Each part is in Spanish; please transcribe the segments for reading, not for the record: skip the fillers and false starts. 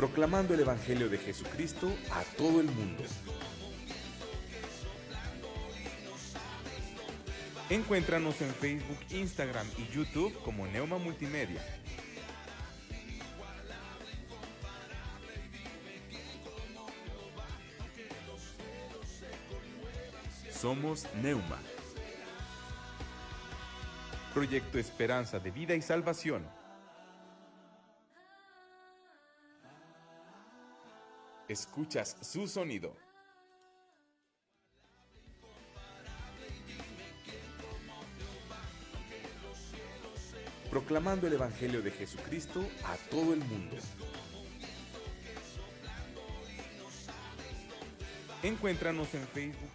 proclamando el Evangelio de Jesucristo a todo el mundo. Encuéntranos en Facebook, Instagram y YouTube como Neuma Multimedia. Somos Neuma. Proyecto Esperanza de Vida y Salvación. Escuchas su sonido. Proclamando el Evangelio de Jesucristo a todo el mundo. Encuéntranos en Facebook.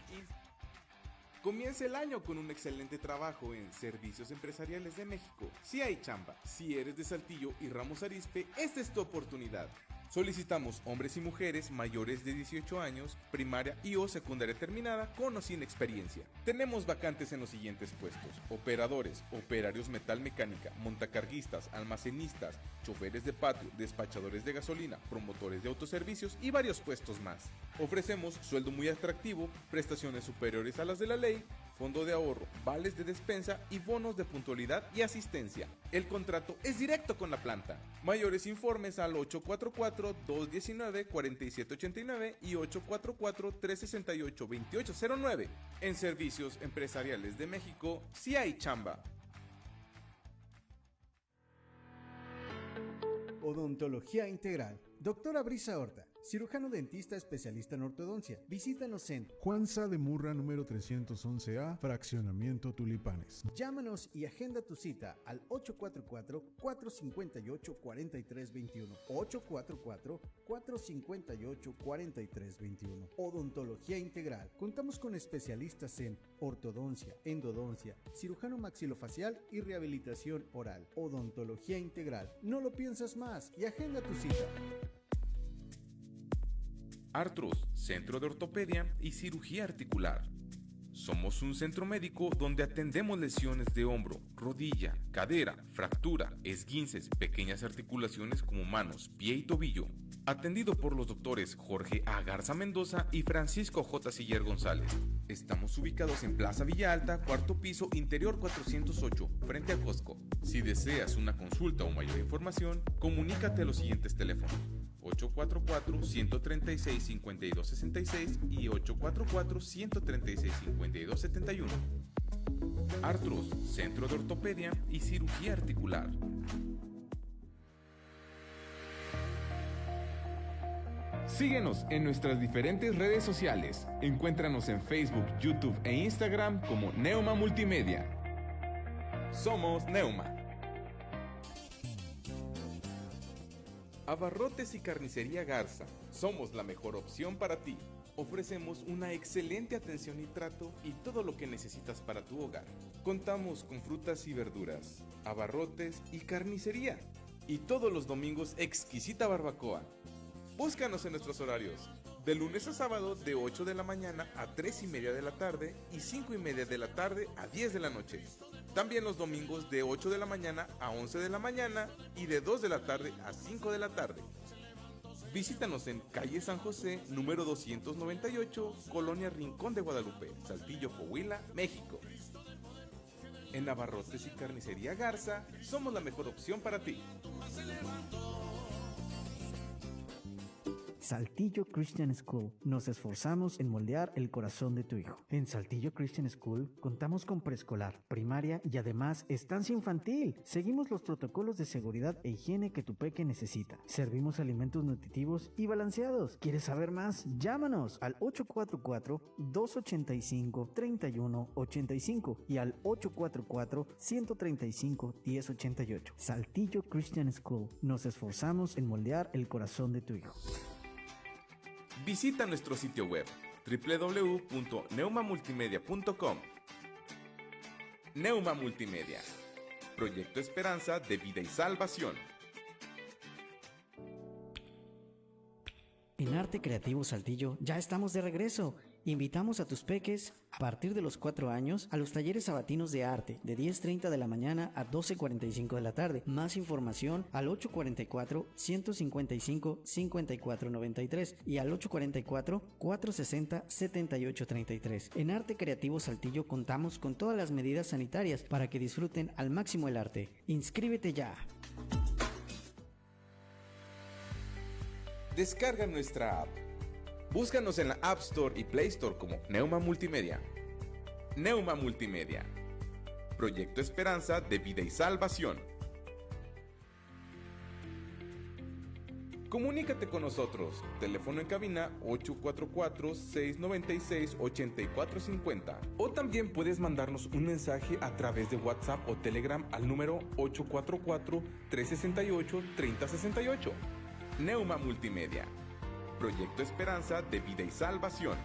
Comienza el año con un excelente trabajo en Servicios Empresariales de México. Si hay chamba, si eres de Saltillo y Ramos Arizpe, esta es tu oportunidad. Solicitamos hombres y mujeres mayores de 18 años, primaria y o secundaria terminada, con o sin experiencia. Tenemos vacantes en los siguientes puestos: operadores, operarios metalmecánica, montacarguistas, almacenistas, choferes de patio, despachadores de gasolina, promotores de autoservicios y varios puestos más. Ofrecemos sueldo muy atractivo, prestaciones superiores a las de la ley, fondo de ahorro, vales de despensa y bonos de puntualidad y asistencia. El contrato es directo con la planta. Mayores informes al 844-219-4789 y 844-368-2809. En Servicios Empresariales de México, si hay chamba. Odontología Integral. Doctora Brisa Horta, cirujano dentista especialista en ortodoncia. Visítanos en Juan Sá de Murra, número 311A, Fraccionamiento Tulipanes. Llámanos y agenda tu cita al 844-458-4321. 844-458-4321. Odontología Integral. Contamos con especialistas en ortodoncia, endodoncia, cirujano maxilofacial y rehabilitación oral. Odontología Integral. No lo piensas más y agenda tu cita. Artros, Centro de Ortopedia y Cirugía Articular. Somos un centro médico donde atendemos lesiones de hombro, rodilla, cadera, fractura, esguinces, pequeñas articulaciones como manos, pie y tobillo. Atendido por los doctores Jorge A. Garza Mendoza y Francisco J. Siller González. Estamos ubicados en Plaza Villa Alta, cuarto piso, interior 408, frente a Costco. Si deseas una consulta o mayor información, comunícate a los siguientes teléfonos: 844-136-5266 y 844-136-5271. Artros, Centro de Ortopedia y Cirugía Articular. Síguenos en nuestras diferentes redes sociales. Encuéntranos en Facebook, YouTube e Instagram como Neuma Multimedia. Somos Neuma. Abarrotes y Carnicería Garza. Somos la mejor opción para ti. Ofrecemos una excelente atención y trato y todo lo que necesitas para tu hogar. Contamos con frutas y verduras, abarrotes y carnicería. Y todos los domingos exquisita barbacoa. Búscanos en nuestros horarios. De lunes a sábado de 8 de la mañana a 3 y media de la tarde y 5 y media de la tarde a 10 de la noche. También los domingos de 8 de la mañana a 11 de la mañana y de 2 de la tarde a 5 de la tarde. Visítanos en calle San José, número 298, Colonia Rincón de Guadalupe, Saltillo, Coahuila, México. En Abarrotes y Carnicería Garza, somos la mejor opción para ti. Saltillo Christian School. Nos esforzamos en moldear el corazón de tu hijo. En Saltillo Christian School contamos con preescolar, primaria y además estancia infantil. Seguimos los protocolos de seguridad e higiene que tu peque necesita. Servimos alimentos nutritivos y balanceados. ¿Quieres saber más? Llámanos al 844-285-3185 y al 844-135-1088. Saltillo Christian School. Nos esforzamos en moldear el corazón de tu hijo. Visita nuestro sitio web www.neumamultimedia.com. Neuma Multimedia. Proyecto Esperanza de Vida y Salvación. En Arte Creativo Saltillo ya estamos de regreso Invitamos a tus peques, a partir de los 4 años, a los talleres sabatinos de arte, de 10:30 de la mañana a 12:45 de la tarde. Más información al 844-155-5493 y al 844-460-7833. En Arte Creativo Saltillo contamos con todas las medidas sanitarias para que disfruten al máximo el arte. ¡Inscríbete ya! Descarga nuestra app. Búscanos en la App Store y Play Store como Neuma Multimedia. Neuma Multimedia. Proyecto Esperanza de Vida y Salvación. Comunícate con nosotros. Teléfono en cabina 844-696-8450. O también puedes mandarnos un mensaje a través de WhatsApp o Telegram al número 844-368-3068. Neuma Multimedia. Proyecto Esperanza de Vida y Salvación.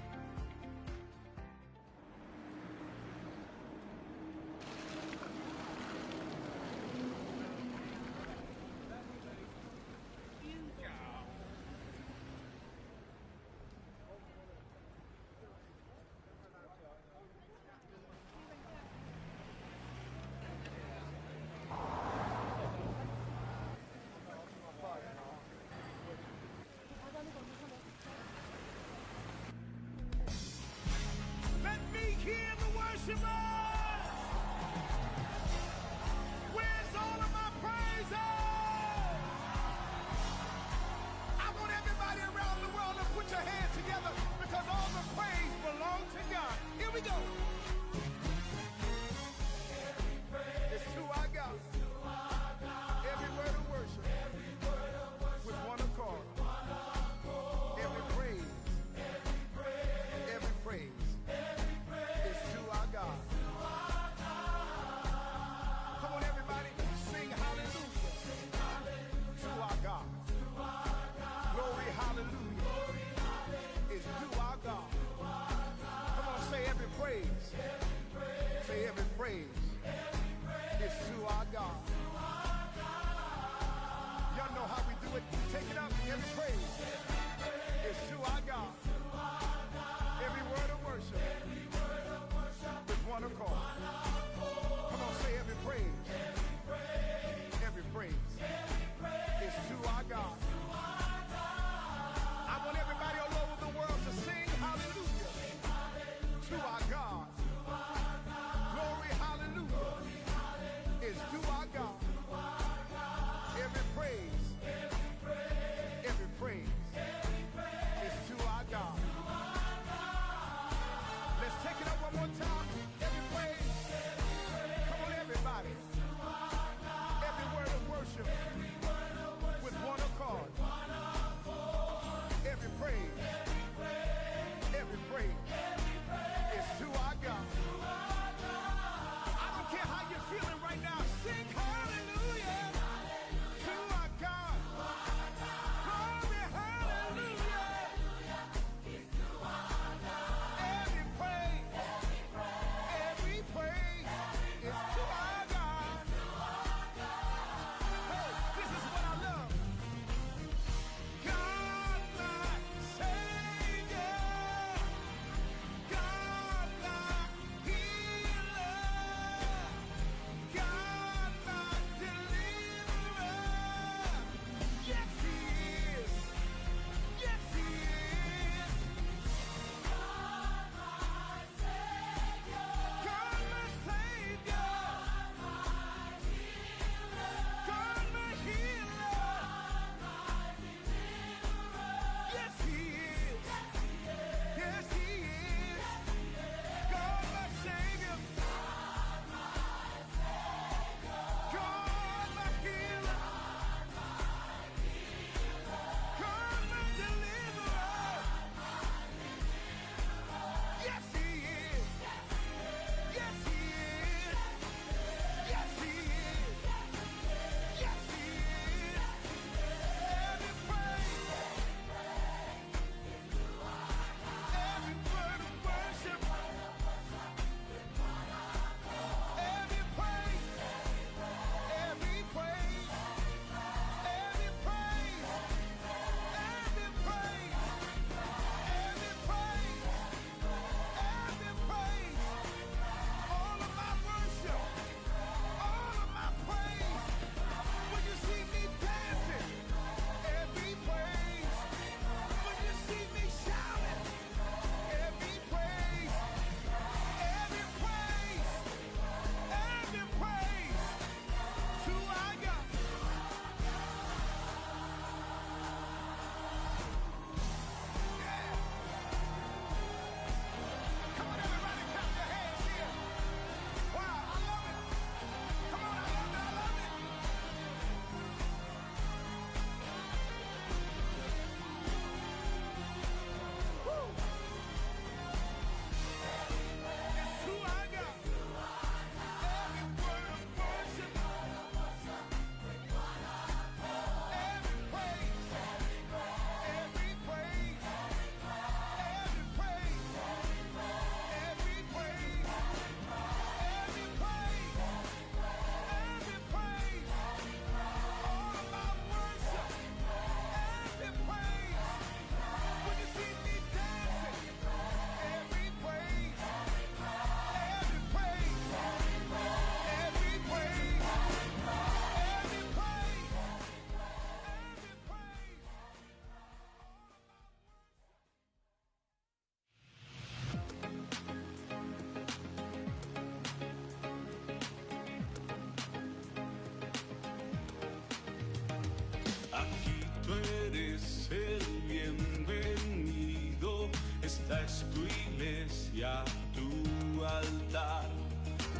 tu altar.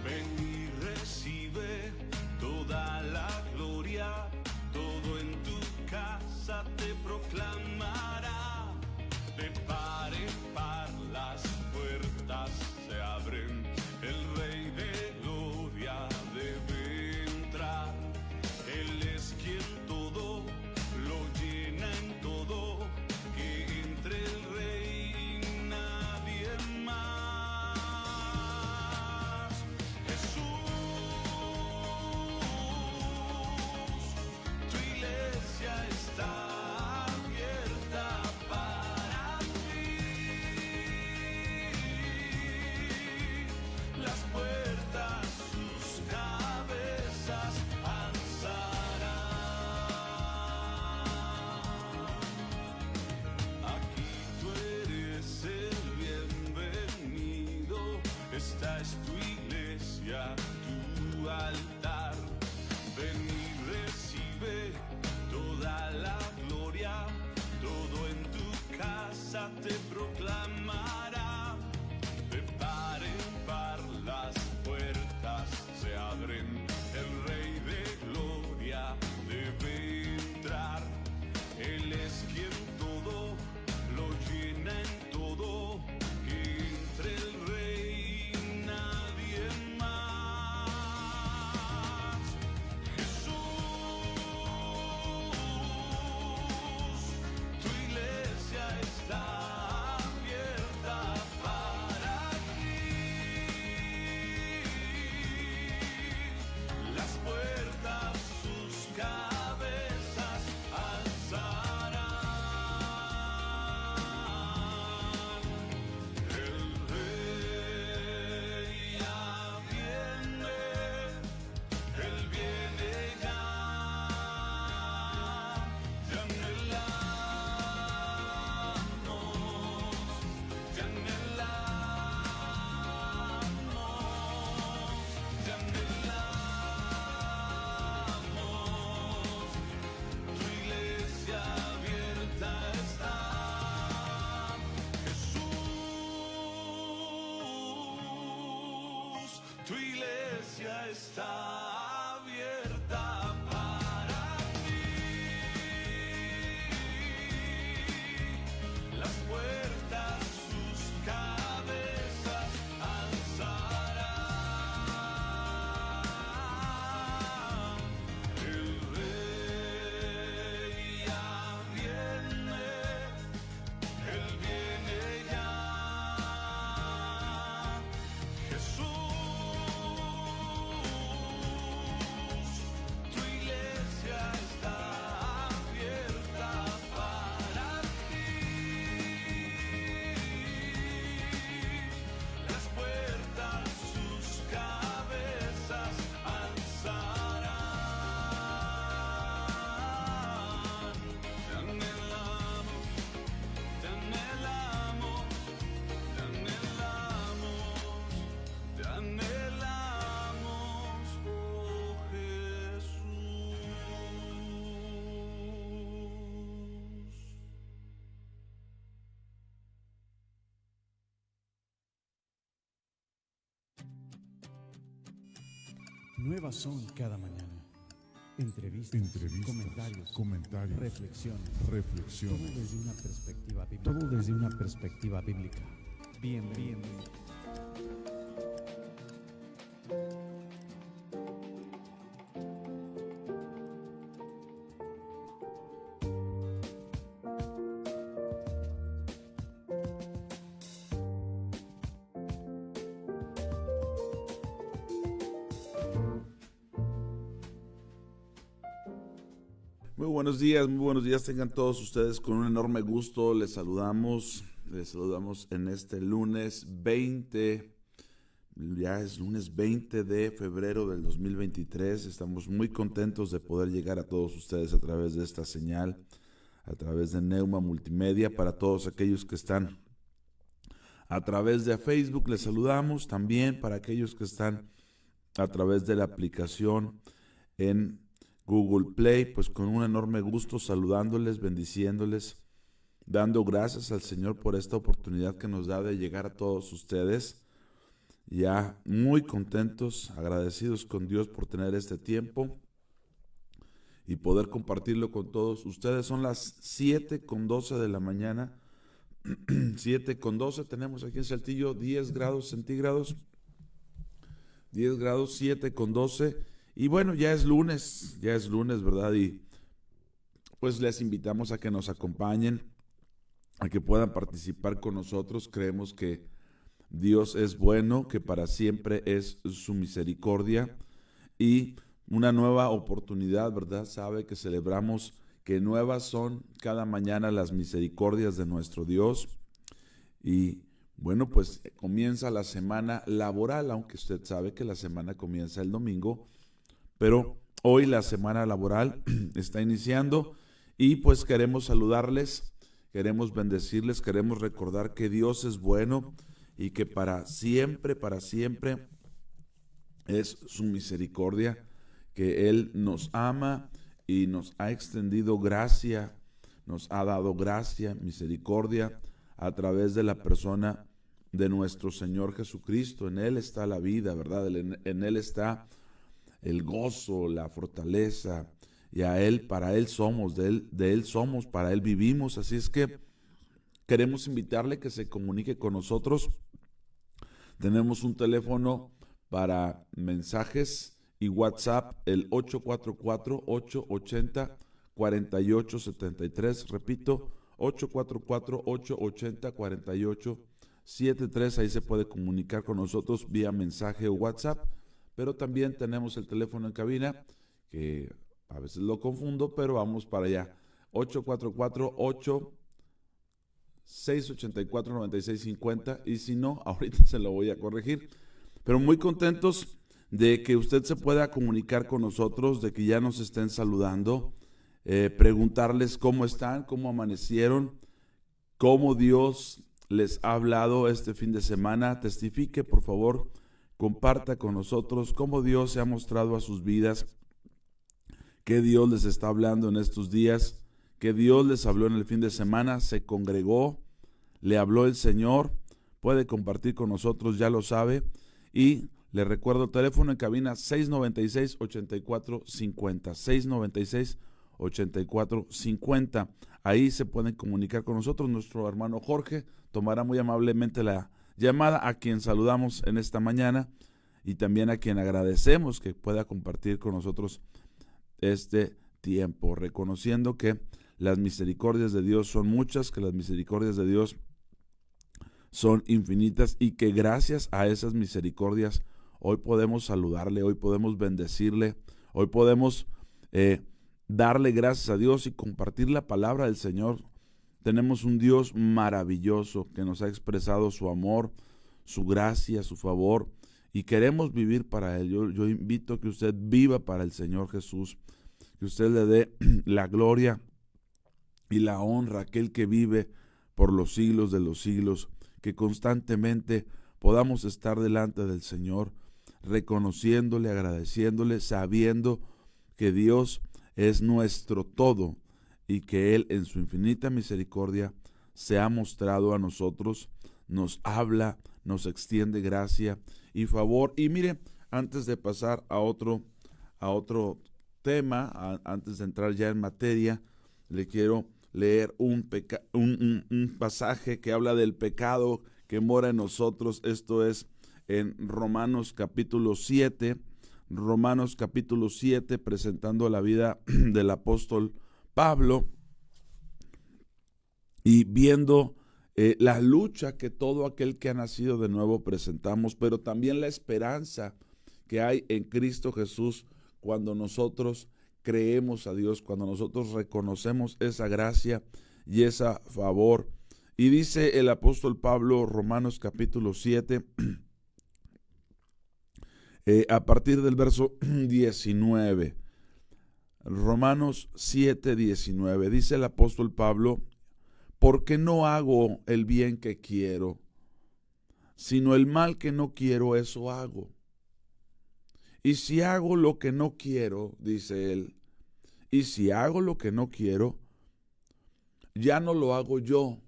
Ven y recibe toda la gloria, todo en tu casa te proclamará. De par en par las puertas se abren, el Rey de Gloria debe entrar. Él es quien todo lo llena en todo, que entre el Rey y nadie más. Jesús, tu iglesia está abierta para ti. Las puertas sus cabezas alzarán. Aquí tú eres el bienvenido, esta es tu iglesia, tu altar. Ven y recibe toda la gloria, todo en tu casa te proclamará. De par en par las puertas se abren, el Rey de Gloria debe entrar. Él es quien todo lo llena en todo, que entre el Rey y nadie más. Jesús, tu iglesia está abierta para ti. Las puertas sus cabezas alzarán. El Rey ya viene, Él viene ya. Te anhelamos, te anhelamos, te anhelamos. Tu iglesia abierta está. Jesús, tu iglesia está abierta para ti. Las puertas sus cabezas alzarán. El Rey ya viene, Él viene ya. Jesús, tu iglesia está abierta para ti. Las puertas sus cabezas alzarán. Te anhelamos, te anhelamos, te anhelamos, te anhelamos, oh Jesús. Nuevas son cada mañana. Entrevistas, comentarios, reflexiones. Todo desde una perspectiva bíblica. Bienvenido. Muy buenos días tengan todos ustedes, con un enorme gusto les saludamos en este lunes 20, ya es lunes 20 de febrero del 2023, estamos muy contentos de poder llegar a todos ustedes a través de esta señal, a través de Neuma Multimedia. Para todos aquellos que están a través de Facebook, les saludamos también. Para aquellos que están a través de la aplicación en Google Play, pues con un enorme gusto saludándoles, bendiciéndoles, dando gracias al Señor por esta oportunidad que nos da de llegar a todos ustedes. ya muy contentos, agradecidos con Dios por tener este tiempo y poder compartirlo con todos ustedes. Son las 7:12 de la mañana, 7:12, tenemos aquí en Saltillo 10 grados centígrados, 10 grados, 7:12, y bueno, ya es lunes, ¿verdad? Y pues les invitamos a que nos acompañen, a que puedan participar con nosotros. Creemos que Dios es bueno, que para siempre es su misericordia y una nueva oportunidad, ¿verdad? Sabe que celebramos que nuevas son cada mañana las misericordias de nuestro Dios. Y bueno, pues comienza la semana laboral, aunque usted sabe que la semana comienza el domingo, pero hoy la semana laboral está iniciando y pues queremos saludarles, queremos bendecirles, queremos recordar que Dios es bueno y que para siempre es su misericordia, que Él nos ama y nos ha extendido gracia, nos ha dado gracia, misericordia a través de la persona de nuestro Señor Jesucristo. En Él está la vida, ¿verdad? En Él está el gozo, la fortaleza, y a Él, para Él somos, de Él somos, para Él vivimos. Así es que queremos invitarle que se comunique con nosotros. Tenemos un teléfono para mensajes y WhatsApp, el 844-880-4873. Repito, 844-880-4873. Ahí se puede comunicar con nosotros vía mensaje o WhatsApp. Pero también tenemos el teléfono en cabina, que a veces lo confundo, pero vamos para allá. 844-684-9650. Y si no, ahorita se lo voy a corregir. Pero muy contentos de que usted se pueda comunicar con nosotros, de que ya nos estén saludando, preguntarles cómo están, cómo amanecieron, cómo Dios les ha hablado este fin de semana. Testifique, por favor, comparta con nosotros cómo Dios se ha mostrado a sus vidas, qué Dios les está hablando en estos días, qué Dios les habló en el fin de semana, se congregó, le habló el Señor. Puede compartir con nosotros, ya lo sabe. Y le recuerdo el teléfono en cabina 696-8450, 696-8450. Ahí se pueden comunicar con nosotros. Nuestro hermano Jorge tomará muy amablemente la llamada, a quien saludamos en esta mañana y también a quien agradecemos que pueda compartir con nosotros este tiempo, reconociendo que las misericordias de Dios son muchas, que las misericordias de Dios son infinitas y que gracias a esas misericordias hoy podemos saludarle, hoy podemos bendecirle, hoy podemos darle gracias a Dios y compartir la palabra del Señor. Tenemos un Dios maravilloso que nos ha expresado su amor, su gracia, su favor, y queremos vivir para Él. Yo invito a que usted viva para el Señor Jesús, que usted le dé la gloria y la honra a aquel que vive por los siglos de los siglos, que constantemente podamos estar delante del Señor, reconociéndole, agradeciéndole, sabiendo que Dios es nuestro todo y que Él en su infinita misericordia se ha mostrado a nosotros, nos habla, nos extiende gracia y favor. Y mire, antes de pasar a otro tema, antes de entrar ya en materia, le quiero leer un pasaje que habla del pecado que mora en nosotros. Esto es en Romanos capítulo 7, presentando la vida del apóstol Pablo y viendo la lucha que todo aquel que ha nacido de nuevo presentamos, pero también la esperanza que hay en Cristo Jesús cuando nosotros creemos a Dios, cuando nosotros reconocemos esa gracia y ese favor. Y dice el apóstol Pablo, Romanos capítulo 7, a partir del verso 19, Romanos 7, 19, dice el apóstol Pablo: porque no hago el bien que quiero, sino el mal que no quiero, eso hago. Y si hago lo que no quiero, dice él, y si hago lo que no quiero, ya no lo hago yo,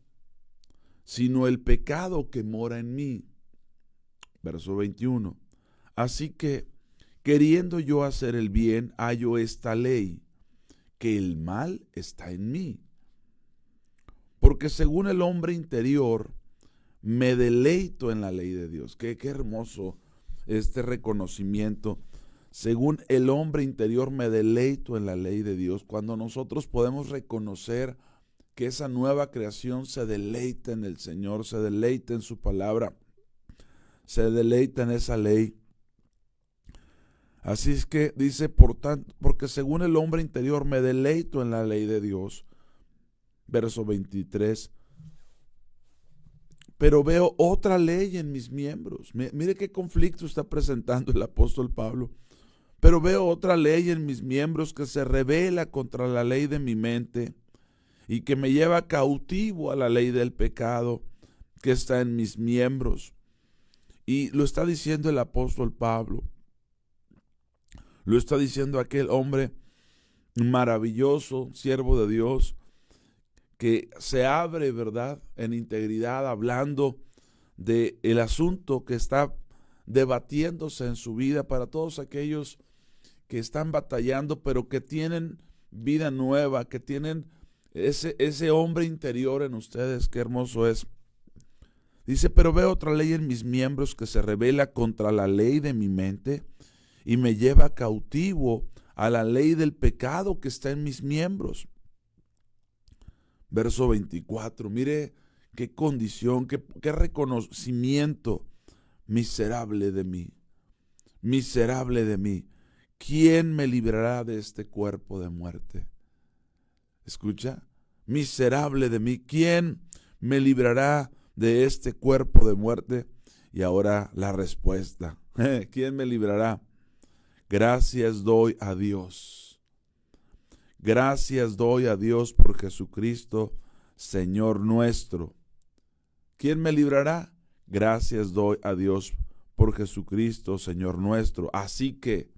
sino el pecado que mora en mí. Verso 21. Así que, queriendo yo hacer el bien, hallo esta ley, que el mal está en mí. Porque según el hombre interior, me deleito en la ley de Dios. Qué hermoso este reconocimiento. Según el hombre interior, me deleito en la ley de Dios. Cuando nosotros podemos reconocer que esa nueva creación se deleita en el Señor, se deleita en su palabra, se deleita en esa ley. Así es que dice, por tanto, porque según el hombre interior me deleito en la ley de Dios. Verso 23. Pero veo otra ley en mis miembros. Mire qué conflicto está presentando el apóstol Pablo. Pero veo otra ley en mis miembros que se rebela contra la ley de mi mente y que me lleva cautivo a la ley del pecado que está en mis miembros. Y lo está diciendo el apóstol Pablo. Lo está diciendo aquel hombre maravilloso, siervo de Dios, que se abre, ¿verdad?, en integridad, hablando de el asunto que está debatiéndose en su vida para todos aquellos que están batallando, pero que tienen vida nueva, que tienen ese hombre interior en ustedes. Qué hermoso es. Dice, pero veo otra ley en mis miembros que se rebela contra la ley de mi mente y me lleva cautivo a la ley del pecado que está en mis miembros. Verso 24, mire qué condición, qué reconocimiento. Miserable de mí, miserable de mí. ¿Quién me librará de este cuerpo de muerte? Escucha, miserable de mí. ¿Quién me librará de este cuerpo de muerte? Y ahora la respuesta. ¿Quién me librará? Gracias doy a Dios. Gracias doy a Dios por Jesucristo, Señor nuestro. ¿Quién me librará? Gracias doy a Dios por Jesucristo, Señor nuestro. Así que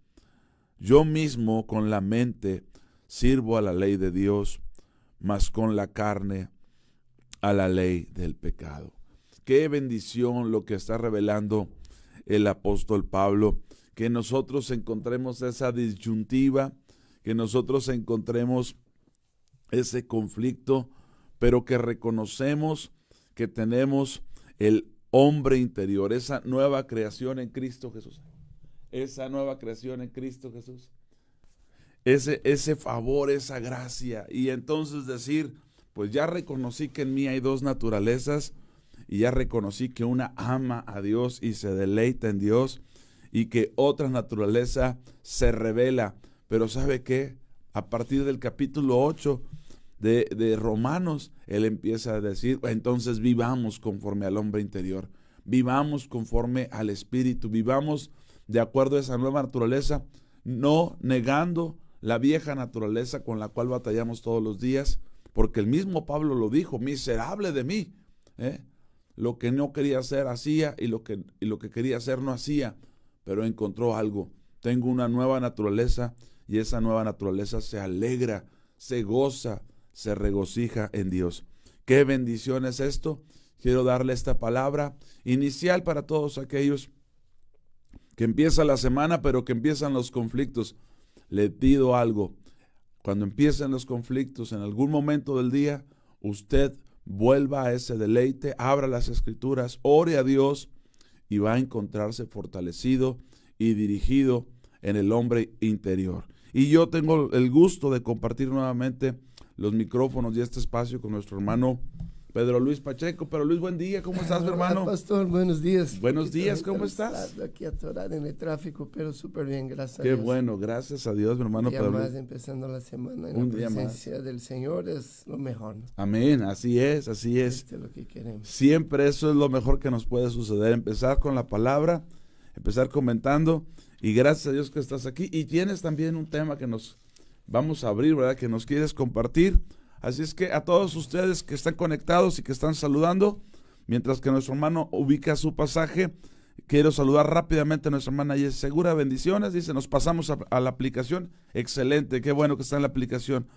yo mismo con la mente sirvo a la ley de Dios, mas con la carne a la ley del pecado. Qué bendición lo que está revelando el apóstol Pablo, que nosotros encontremos esa disyuntiva, que nosotros encontremos ese conflicto, pero que reconocemos que tenemos el hombre interior, esa nueva creación en Cristo Jesús. Esa nueva creación en Cristo Jesús. Ese favor, esa gracia. Y entonces decir, pues ya reconocí que en mí hay dos naturalezas y ya reconocí que una ama a Dios y se deleita en Dios y que otra naturaleza se revela. Pero ¿sabe qué? A partir del capítulo 8 de Romanos, él empieza a decir, entonces vivamos conforme al hombre interior, vivamos conforme al Espíritu, vivamos de acuerdo a esa nueva naturaleza, no negando la vieja naturaleza con la cual batallamos todos los días, porque el mismo Pablo lo dijo, miserable de mí, lo que no quería hacer hacía y lo que quería hacer no hacía, pero encontró algo, tengo una nueva naturaleza y esa nueva naturaleza se alegra, se goza, se regocija en Dios. Qué bendición es esto. Quiero darle esta palabra inicial para todos aquellos que empieza la semana, pero que empiezan los conflictos. Le pido algo. Cuando empiecen los conflictos en algún momento del día, usted vuelva a ese deleite, abra las escrituras, ore a Dios y va a encontrarse fortalecido y dirigido en el hombre interior. Y yo tengo el gusto de compartir nuevamente los micrófonos y este espacio con nuestro hermano Pedro Luis Pacheco. Pero Luis, buen día, ¿cómo estás, mi hermano? Pastor, buenos días. Buenos días, ¿cómo estás? Aquí atorado en el tráfico, pero súper bien, gracias a Qué Dios. bueno, gracias a Dios, mi hermano Un día Pedro más Luis. empezando la semana en Un la día presencia del Señor es lo mejor, ¿no? Amén, así es, así es. Esto es lo que queremos. Siempre eso es lo mejor que nos puede suceder, empezar con la palabra, empezar comentando, y gracias a Dios que estás aquí. Y tienes también un tema que nos vamos a abrir, ¿verdad? Que nos quieres compartir. Así es que a todos ustedes que están conectados y que están saludando, mientras que nuestro hermano ubica su pasaje, quiero saludar rápidamente a nuestra hermana Yes Segura. Bendiciones, dice, nos pasamos a la aplicación. Excelente, qué bueno que está en la aplicación.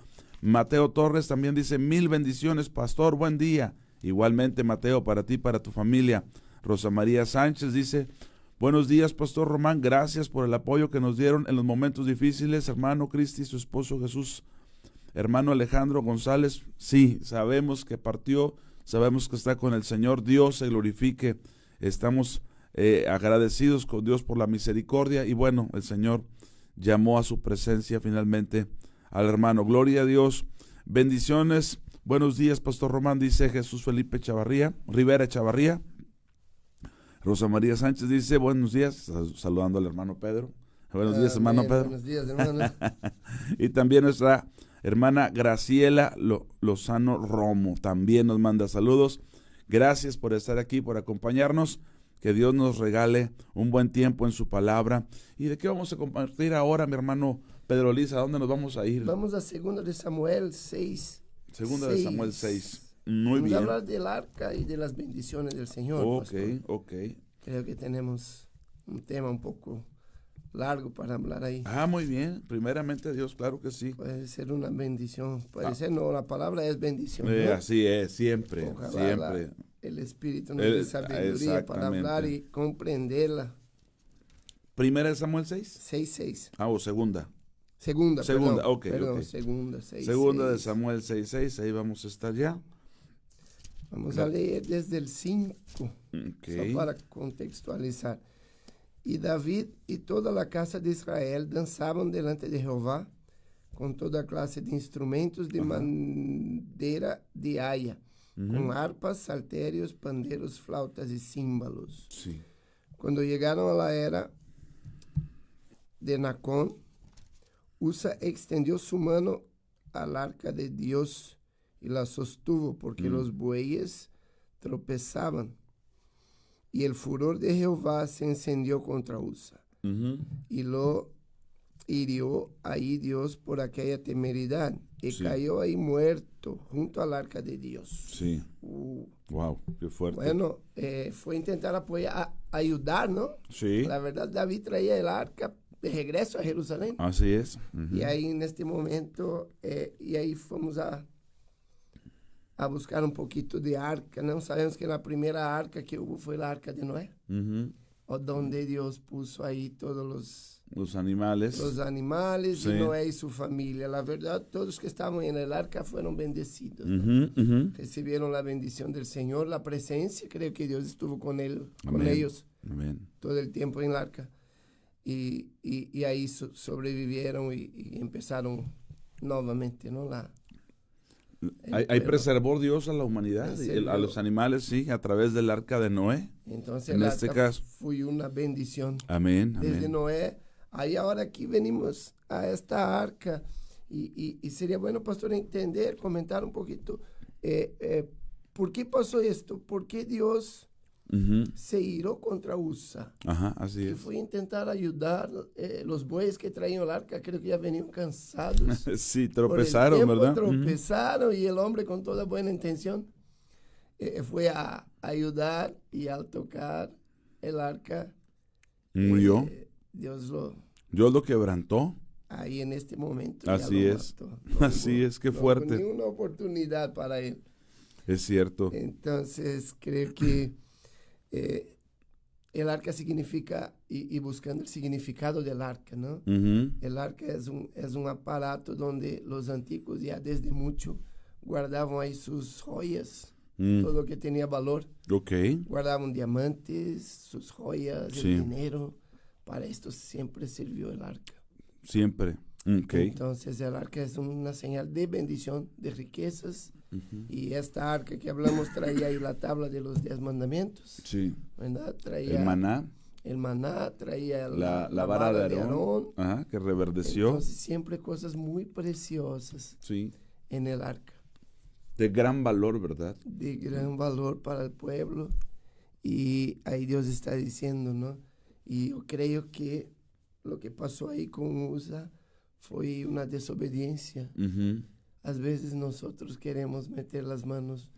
Mateo Torres también dice, 1000 bendiciones, pastor, buen día. Igualmente, Mateo, para ti, para tu familia. Rosa María Sánchez dice, Buenos días, Pastor Román. Gracias por el apoyo que nos dieron en los momentos difíciles. Hermano Cristi, su esposo Jesús. Hermano Alejandro González. Sí, sabemos que partió. Sabemos que está con el Señor. Dios se glorifique. Estamos agradecidos con Dios por la misericordia. Y bueno, el Señor llamó a su presencia finalmente al hermano. Gloria a Dios. Bendiciones. Buenos días, Pastor Román, dice Jesús Felipe Rivera Chavarría. Rosa María Sánchez dice, buenos días, saludando al hermano Pedro. Buenos días, hermano Pedro. Buenos días, hermano. Y también nuestra hermana Graciela Lozano Romo, también nos manda saludos. Gracias por estar aquí, por acompañarnos. Que Dios nos regale un buen tiempo en su palabra. ¿Y de qué vamos a compartir ahora, mi hermano Pedro Liz? ¿A dónde nos vamos a ir? Vamos a 2 de Samuel 6. Segunda de Samuel 6. Muy bien. Vamos a hablar del arca y de las bendiciones del Señor. Ok. Creo que tenemos un tema un poco largo para hablar ahí. Muy bien. Primeramente Dios, claro que sí. Puede ser una bendición. Puede ser, no, la palabra es bendición. ¿no? Así es, siempre. Ojalá siempre. El Espíritu nos dé sabiduría para hablar y comprenderla. ¿Primera de Samuel 6? 6:6. O segunda. Segunda, ok. Segunda, 6. Segunda de Samuel 6:6, ahí vamos a estar ya. Vamos a leer desde el 5, Okay. só para contextualizar. Y David y toda la casa de Israel danzaban delante de Jehová con toda clase de instrumentos de madera de haya, con arpas, salterios, pandeiros, flautas y címbalos. Sí. Cuando llegaron a la era de Nacón, Usa extendió su mano al arca de Dios y la sostuvo porque los bueyes tropezaban. Y el furor de Jehová se encendió contra Usa. Y lo hirió ahí Dios por aquella temeridad. Y cayó ahí muerto junto al arca de Dios. Sí. Wow, qué fuerte. Bueno, fue intentar ayudar, ¿no? Sí. La verdad, David traía el arca de regreso a Jerusalén. Así es. Y ahí en este momento, y ahí fuimos a buscar un poquito de arca, ¿no? Sabemos que la primera arca que hubo fue la arca de Noé, o donde Dios puso ahí todos los animales. Los animales, sí. Y Noé y su familia. La verdad, todos que estaban en el arca fueron bendecidos, ¿no? Recibieron la bendición del Señor, la presencia, creo que Dios estuvo con ellos Amén. todo el tiempo en el arca. Y ahí sobrevivieron y empezaron nuevamente, ¿no? Ahí preservó Dios a la humanidad, a los animales, sí, a través del arca de Noé. Entonces en el este arca caso fue una bendición. Amén. Desde Noé, ahí ahora aquí venimos a esta arca y sería bueno, pastor, entender, comentar un poquito por qué pasó esto, por qué Dios se iró contra Usa. Así que es. fue intentar ayudar los bueyes que traían el arca, creo que ya venían cansados. Sí, tropezaron, ¿verdad? Tropezaron y el hombre con toda buena intención fue a ayudar y al tocar el arca murió. Dios lo quebrantó. Ahí en este momento. Así es. Así es, qué fuerte. Ni una oportunidad para él. Es cierto. Entonces creo que el arca significa, y buscando el significado del arca, ¿no? El arca es un aparato donde los antiguos ya desde mucho guardaban ahí sus joyas, todo lo que tenía valor. Guardaban diamantes, sus joyas, el dinero. Para esto siempre sirvió el arca. Siempre. Entonces el arca es una señal de bendición, de riquezas. Y esta arca que hablamos traía ahí la tabla de los 10 mandamientos. Sí. ¿Verdad? Traía el maná. Traía la vara de Aarón. Que reverdeció. Entonces siempre cosas muy preciosas en el arca. De gran valor, ¿verdad? De gran valor para el pueblo. Y ahí Dios está diciendo, ¿no? Y yo creo que lo que pasó ahí con Usa fue una desobediencia. A veces nosotros queremos meter las manos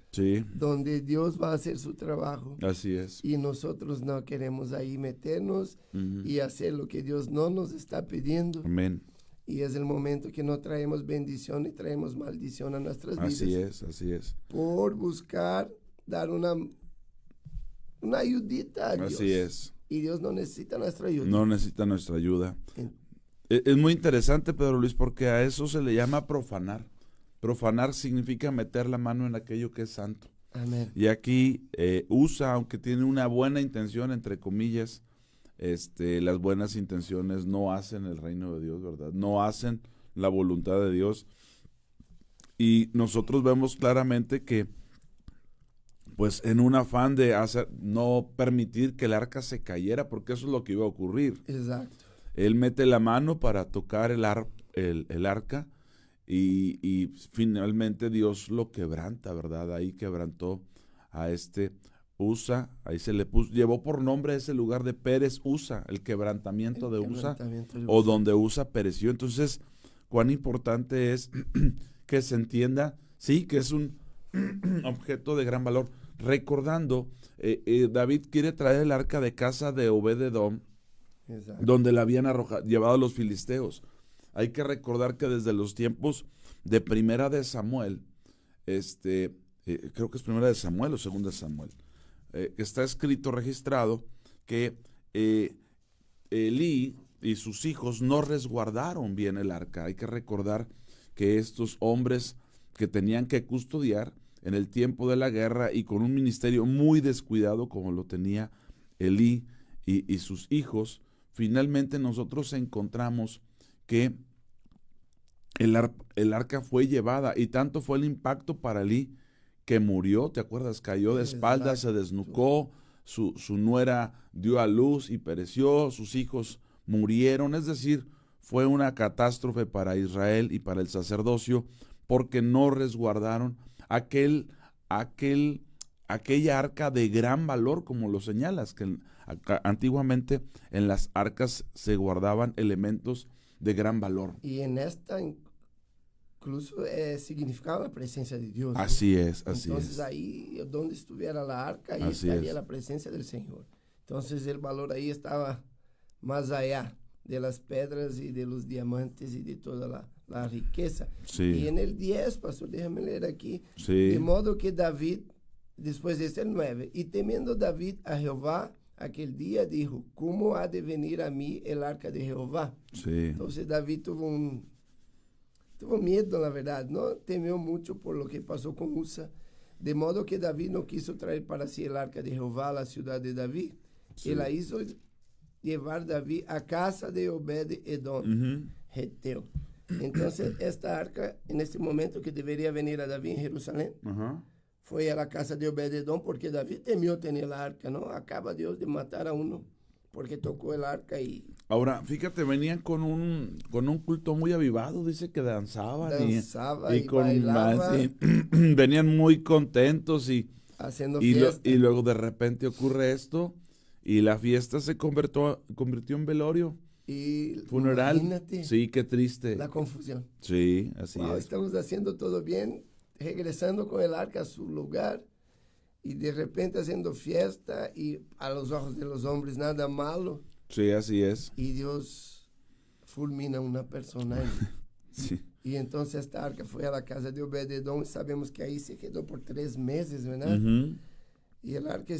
donde Dios va a hacer su trabajo. Así es. Y nosotros no queremos ahí meternos y hacer lo que Dios no nos está pidiendo. Amén. Y es el momento que no traemos bendición y traemos maldición a nuestras vidas. Así es. Por buscar dar una ayudita a Dios. Así es. Y Dios no necesita nuestra ayuda. No necesita nuestra ayuda. En- Es muy interesante, Pedro Luis, porque a eso se le llama profanar. Profanar significa meter la mano en aquello que es santo. Amén. Y aquí Usa, aunque tiene una buena intención, entre comillas, las buenas intenciones no hacen el reino de Dios, ¿verdad? No hacen la voluntad de Dios. Y nosotros vemos claramente que, pues en un afán de no permitir que el arca se cayera, porque eso es lo que iba a ocurrir. Exacto. Él mete la mano para tocar el arca y finalmente Dios lo quebranta, ¿verdad? Ahí quebrantó a Usa, ahí se le llevó por nombre a ese lugar de Pérez Usa, el quebrantamiento de Usa, Quebrantamiento de o Usa. donde Usa pereció. Entonces, cuán importante es que se entienda, sí, que es un objeto de gran valor. Recordando, David quiere traer el arca de casa de Obed-edom, Exacto. donde la habían llevado los filisteos. Hay que recordar que desde los tiempos de Primera de Samuel, creo que es Primera de Samuel o Segunda de Samuel, está escrito, registrado, que Elí y sus hijos no resguardaron bien el arca. Hay que recordar que estos hombres que tenían que custodiar en el tiempo de la guerra y con un ministerio muy descuidado como lo tenía Elí y sus hijos, finalmente nosotros encontramos que el arca fue llevada, y tanto fue el impacto para Elí que murió, ¿te acuerdas? Cayó de espaldas, se desnucó, su nuera dio a luz y pereció, sus hijos murieron. Es decir, fue una catástrofe para Israel y para el sacerdocio, porque no resguardaron aquella arca de gran valor, como lo señalas, que antiguamente en las arcas se guardaban elementos de gran valor. Y en esta incluso significaba la presencia de Dios. ¿no? Así es, así Entonces es. ahí donde estuviera la arca, ahí Así estaría es. la presencia del Señor. Entonces el valor ahí estaba más allá de las pedras y de los diamantes y de toda la riqueza. Sí. Y en el 10, pastor, déjame leer aquí. Sí. De modo que David, después de el 9, y temiendo David a Jehová, aquel día dijo, ¿cómo ha de venir a mí el arca de Jehová? Sí. Entonces David tuvo miedo, la verdad, ¿no? Temió mucho por lo que pasó con Usa. De modo que David no quiso traer para sí el arca de Jehová a la ciudad de David. Sí. Y la hizo llevar David a casa de Obed-edom, Ujú. Geteo. Entonces, esta arca, en este momento que debería venir a David en Jerusalén, Ajá. fue a la casa de Obed-edom porque David temió tener la arca, ¿no? Acaba Dios de matar a uno porque tocó el arca y Ahora, fíjate, venían con un culto muy avivado, dice que danzaban danzaba y con bailaba, sí, venían muy contentos haciendo y fiesta. luego de repente ocurre esto y la fiesta se convirtió en velorio, Y funeral. imagínate Sí, qué triste. la confusión. Sí, así Wow, es. estamos haciendo todo bien, regresando con el arca a su lugar y de repente haciendo fiesta y a los ojos de los hombres nada malo Sí, así es. y Dios fulmina a una persona ahí. Sí. Y entonces esta arca fue a la casa de Obed-edom y sabemos que ahí se quedó por 3 meses, ¿verdad? Ujú. Y el arca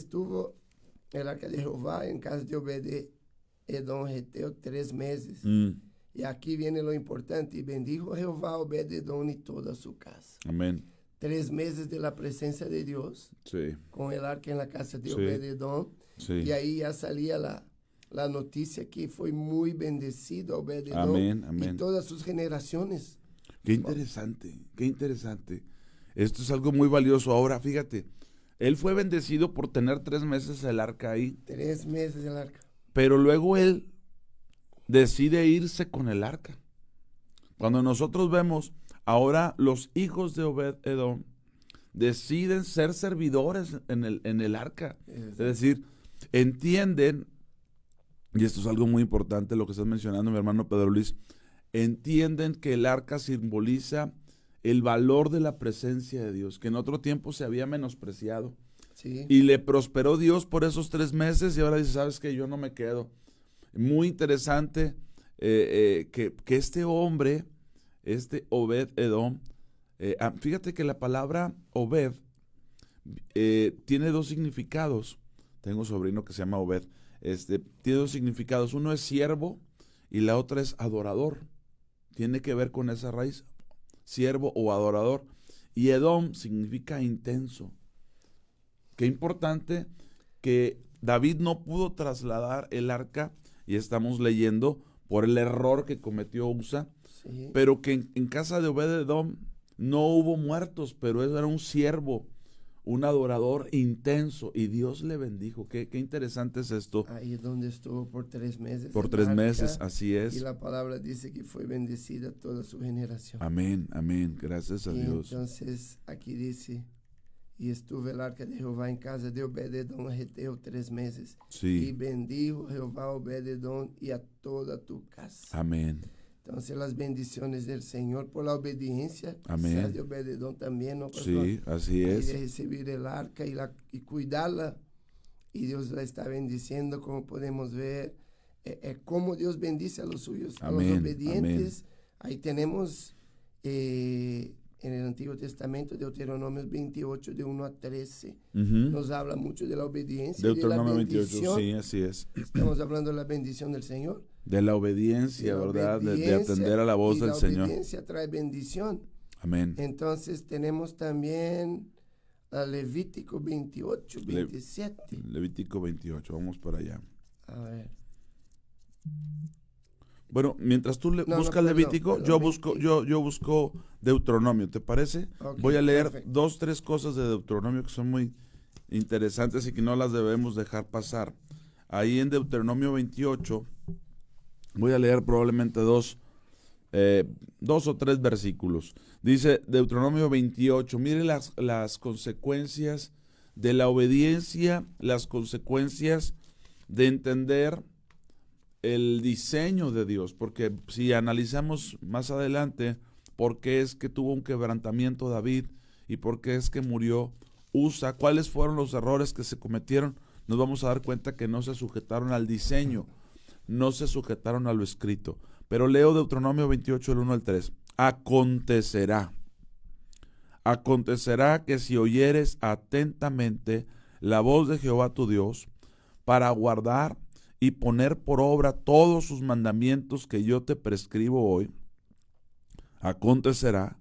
de Jehová en casa de Obed-edom Geteo 3 meses. Mm, Y aquí viene lo importante. Y bendijo Jehová a Obed-edom y toda su casa. amén. 3 meses de la presencia de Dios Sí, con el arca en la casa de Sí. Obed-edom. sí. Y ahí ya salía la noticia que fue muy bendecido Obed-edom Amén, amén. y todas sus generaciones. Qué interesante, qué interesante. Esto es algo muy valioso. Ahora, fíjate, él fue bendecido por tener 3 meses el arca ahí, 3 meses el arca. pero luego él decide irse con el arca. Cuando nosotros vemos ahora los hijos de Obed-edom deciden ser servidores en el arca. Es decir, entienden, y esto es algo muy importante lo que estás mencionando, mi hermano Pedro Luis, entienden que el arca simboliza el valor de la presencia de Dios, que en otro tiempo se había menospreciado. Sí. Y le prosperó Dios por esos 3 meses y ahora dice, ¿sabes qué? Yo no me quedo. Muy interesante que este hombre, Obed-edom, fíjate que la palabra Obed tiene 2 significados. Tengo un sobrino que se llama Obed. Tiene dos significados. Uno es siervo y la otra es adorador. Tiene que ver con esa raíz, siervo o adorador. Y Edom significa intenso. Qué importante que David no pudo trasladar el arca, y estamos leyendo por el error que cometió Usa, Sí. pero que en casa de Obed-Edom no hubo muertos, pero él era un siervo, un adorador intenso, y Dios le bendijo. Qué interesante es esto. Ahí es donde estuvo por 3 meses. Por el 3 arca, meses, así Y es. la palabra dice que fue bendecida toda su generación. Amén, amén, gracias a Y Dios. entonces aquí dice, y estuvo el arca de Jehová en casa de Obed-Edom Geteo 3 meses. Y Sí, bendijo Jehová a Obed-Edom y a toda tu casa. amén, Entonces las bendiciones del Señor por la obediencia. Amén. Quizás de Obed-Edom también, ¿no, pastor? sí, así Ahí es. de recibir el arca y cuidarla. Y Dios la está bendiciendo, como podemos ver. Cómo Dios bendice a los suyos, a Amén, los obedientes. Ahí tenemos en el Antiguo Testamento, Deuteronomio 28, de 1 a 13. Ujú. Nos habla mucho de la obediencia. Deuteronomio de la 28, bendición. sí, así es. Estamos hablando de la bendición del Señor. De la obediencia, De la ¿verdad? De obediencia, atender a la voz y del la Señor. obediencia trae bendición. Amén. Entonces tenemos también a Levítico 28, 27. Levítico 28, vamos para allá. A ver. Bueno, mientras tú No, buscas perdón, Levítico, perdón, yo busco Deuteronomio, ¿te parece? Ok, Voy a leer perfecto. 2, 3 cosas de Deuteronomio que son muy interesantes y que no las debemos dejar pasar. Ahí en Deuteronomio 28, voy a leer probablemente 2 o 3 versículos. Dice Deuteronomio 28, mire las consecuencias de la obediencia, las consecuencias de entender el diseño de Dios, porque si analizamos más adelante por qué es que tuvo un quebrantamiento David y por qué es que murió Usa, cuáles fueron los errores que se cometieron, nos vamos a dar cuenta que no se sujetaron al diseño, no se sujetaron a lo escrito. Pero leo Deuteronomio 28, el 1 al 3. Acontecerá que si oyeres atentamente la voz de Jehová tu Dios, para guardar y poner por obra todos sus mandamientos que yo te prescribo hoy, acontecerá,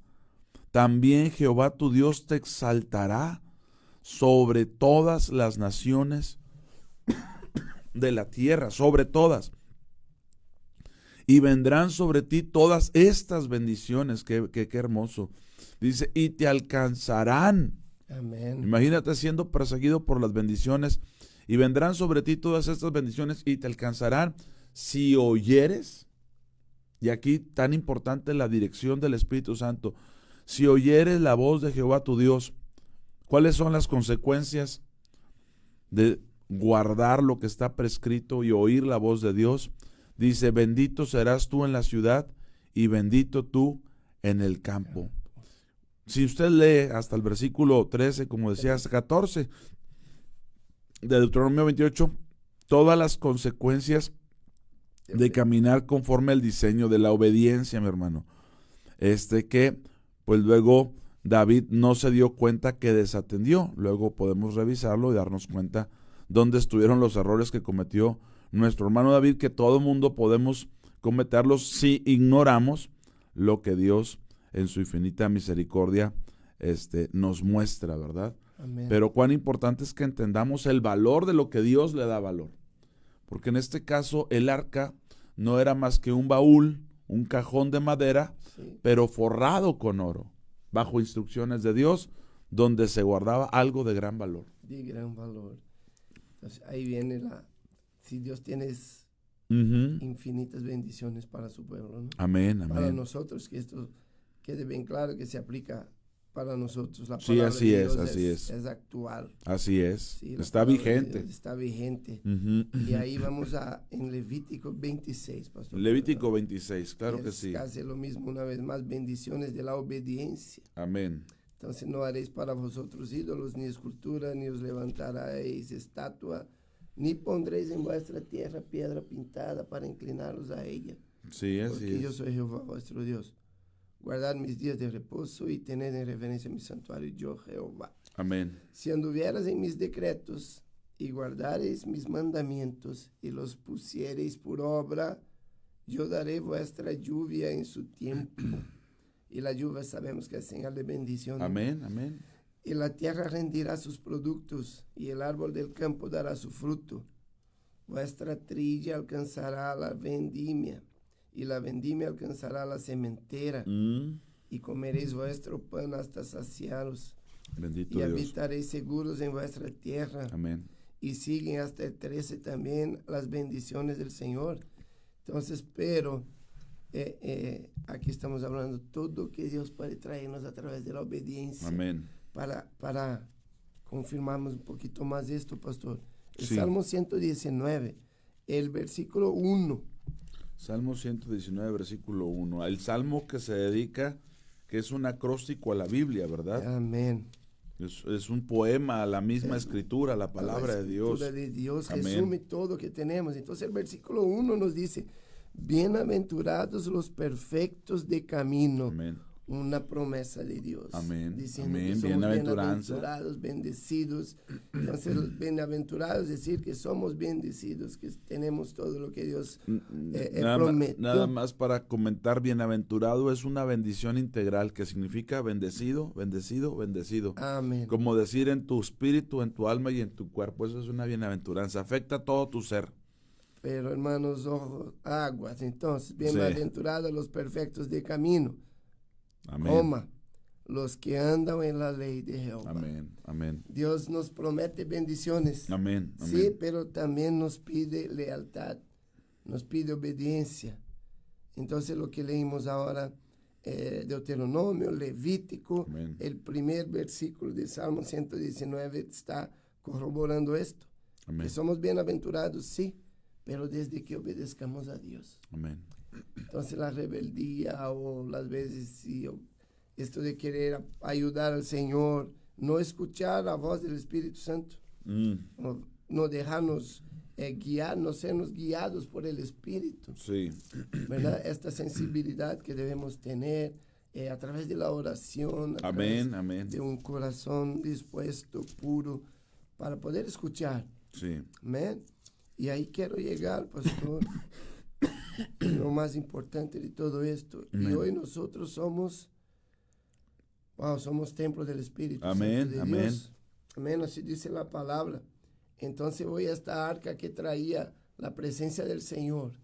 también Jehová tu Dios te exaltará sobre todas las naciones de la tierra, sobre todas. Y vendrán sobre ti todas estas bendiciones, qué hermoso. Dice, y te alcanzarán. Amén. Imagínate siendo perseguido por las bendiciones. Y vendrán sobre ti todas estas bendiciones y te alcanzarán si oyeres. Y aquí tan importante la dirección del Espíritu Santo. Si oyeres la voz de Jehová tu Dios. ¿Cuáles son las consecuencias de guardar lo que está prescrito y oír la voz de Dios? Dice, bendito serás tú en la ciudad y bendito tú en el campo. Si usted lee hasta el versículo 13, como decía, hasta 14 de Deuteronomio 28, todas las consecuencias de caminar conforme al diseño de la obediencia, mi hermano. Que pues luego David no se dio cuenta que desatendió. Luego podemos revisarlo y darnos cuenta dónde estuvieron los errores que cometió nuestro hermano David, que todo mundo podemos cometerlos si ignoramos lo que Dios en su infinita misericordia nos muestra, ¿verdad? Amén. Pero cuán importante es que entendamos el valor de lo que Dios le da valor. Porque en este caso el arca no era más que un baúl, un cajón de madera, Sí. pero forrado con oro, bajo instrucciones de Dios, donde se guardaba algo de gran valor. De gran valor. Entonces ahí viene si Dios tiene Ujú. infinitas bendiciones para su pueblo, ¿no? Amén, Para amén. nosotros, que esto quede bien claro que se aplica para nosotros. La Sí, palabra así de es, Dios así es. es actual. Así es. Sí, la Está palabra de vigente. Dios está vigente. Ujú. Y ahí vamos en Levítico 26, pastor. Levítico 26, claro que Es sí. casi lo mismo, una vez más, bendiciones de la obediencia. Amén. Entonces no haréis para vosotros ídolos, ni escultura, ni os levantaréis estatua, ni pondréis en vuestra tierra piedra pintada para inclinaros a ella. Sí, así Porque yo es. soy Jehová vuestro Dios. Guardad mis días de reposo y tened en reverencia mi santuario, yo Jehová. Amén. Si anduvieras en mis decretos y guardareis mis mandamientos y los pusiereis por obra, yo daré vuestra lluvia en su tiempo. Y la lluvia sabemos que es señal de bendición. Amén, amén. Y la tierra rendirá sus productos, y el árbol del campo dará su fruto. Vuestra trilla alcanzará la vendimia, y la vendimia alcanzará la sementera, y comeréis vuestro pan hasta saciaros, Bendito y Dios. habitaréis seguros en vuestra tierra. Amén. Y siguen hasta el 13 también las bendiciones del Señor. Entonces, pero aquí estamos hablando todo que Dios puede traernos a través de la obediencia. Amén. Para confirmarmos un poquito más esto, pastor. El Sí. Salmo 119, el versículo 1. Salmo 119, versículo 1. El salmo que se dedica, que es un acróstico a la Biblia, ¿verdad? Amén. Es un poema a la misma escritura, la palabra de Dios. La de Dios Amén. resume todo que tenemos. Entonces el versículo 1 nos dice, bienaventurados los perfectos de camino. Amén. Una promesa de Dios. Amén. Diciendo Amén. que somos Bienaventuranza. bienaventurados, bendecidos. Entonces, bienaventurados es decir que somos bendecidos, que tenemos todo lo que Dios prometió. Nada más para comentar, bienaventurado es una bendición integral que significa bendecido, bendecido, bendecido. Amén. Como decir en tu espíritu, en tu alma y en tu cuerpo. Eso es una bienaventuranza. Afecta todo tu ser. Pero hermanos, ojos, aguas. Entonces, bienaventurados los perfectos de camino. Amén. Coma, los que andan en la ley de Jehová. Amén. Amén. Dios nos promete bendiciones. Amén. Amén. Sí, pero también nos pide lealtad, nos pide obediencia. Entonces lo que leímos ahora, Deuteronomio, Levítico, Amén. el primer versículo de Salmo 119 está corroborando esto. Amén. Que somos bienaventurados, sí, pero desde que obedezcamos a Dios. Amén. Entonces la rebeldía o las veces sí, esto de querer ayudar al Señor, no escuchar la voz del Espíritu Santo, no dejarnos guiar, no sernos guiados por el Espíritu, Sí. ¿verdad? Esta sensibilidad que debemos tener a través de la oración, a Amén. través Amén. de un corazón dispuesto, puro, para poder escuchar. Sí. Amén. Y ahí quiero llegar, pastor, lo más importante de todo esto. Amén. Y hoy nosotros somos templo del Espíritu Amén, Santo de amén. Dios. Amén, así dice la palabra. Entonces hoy esta arca que traía la presencia del Señor,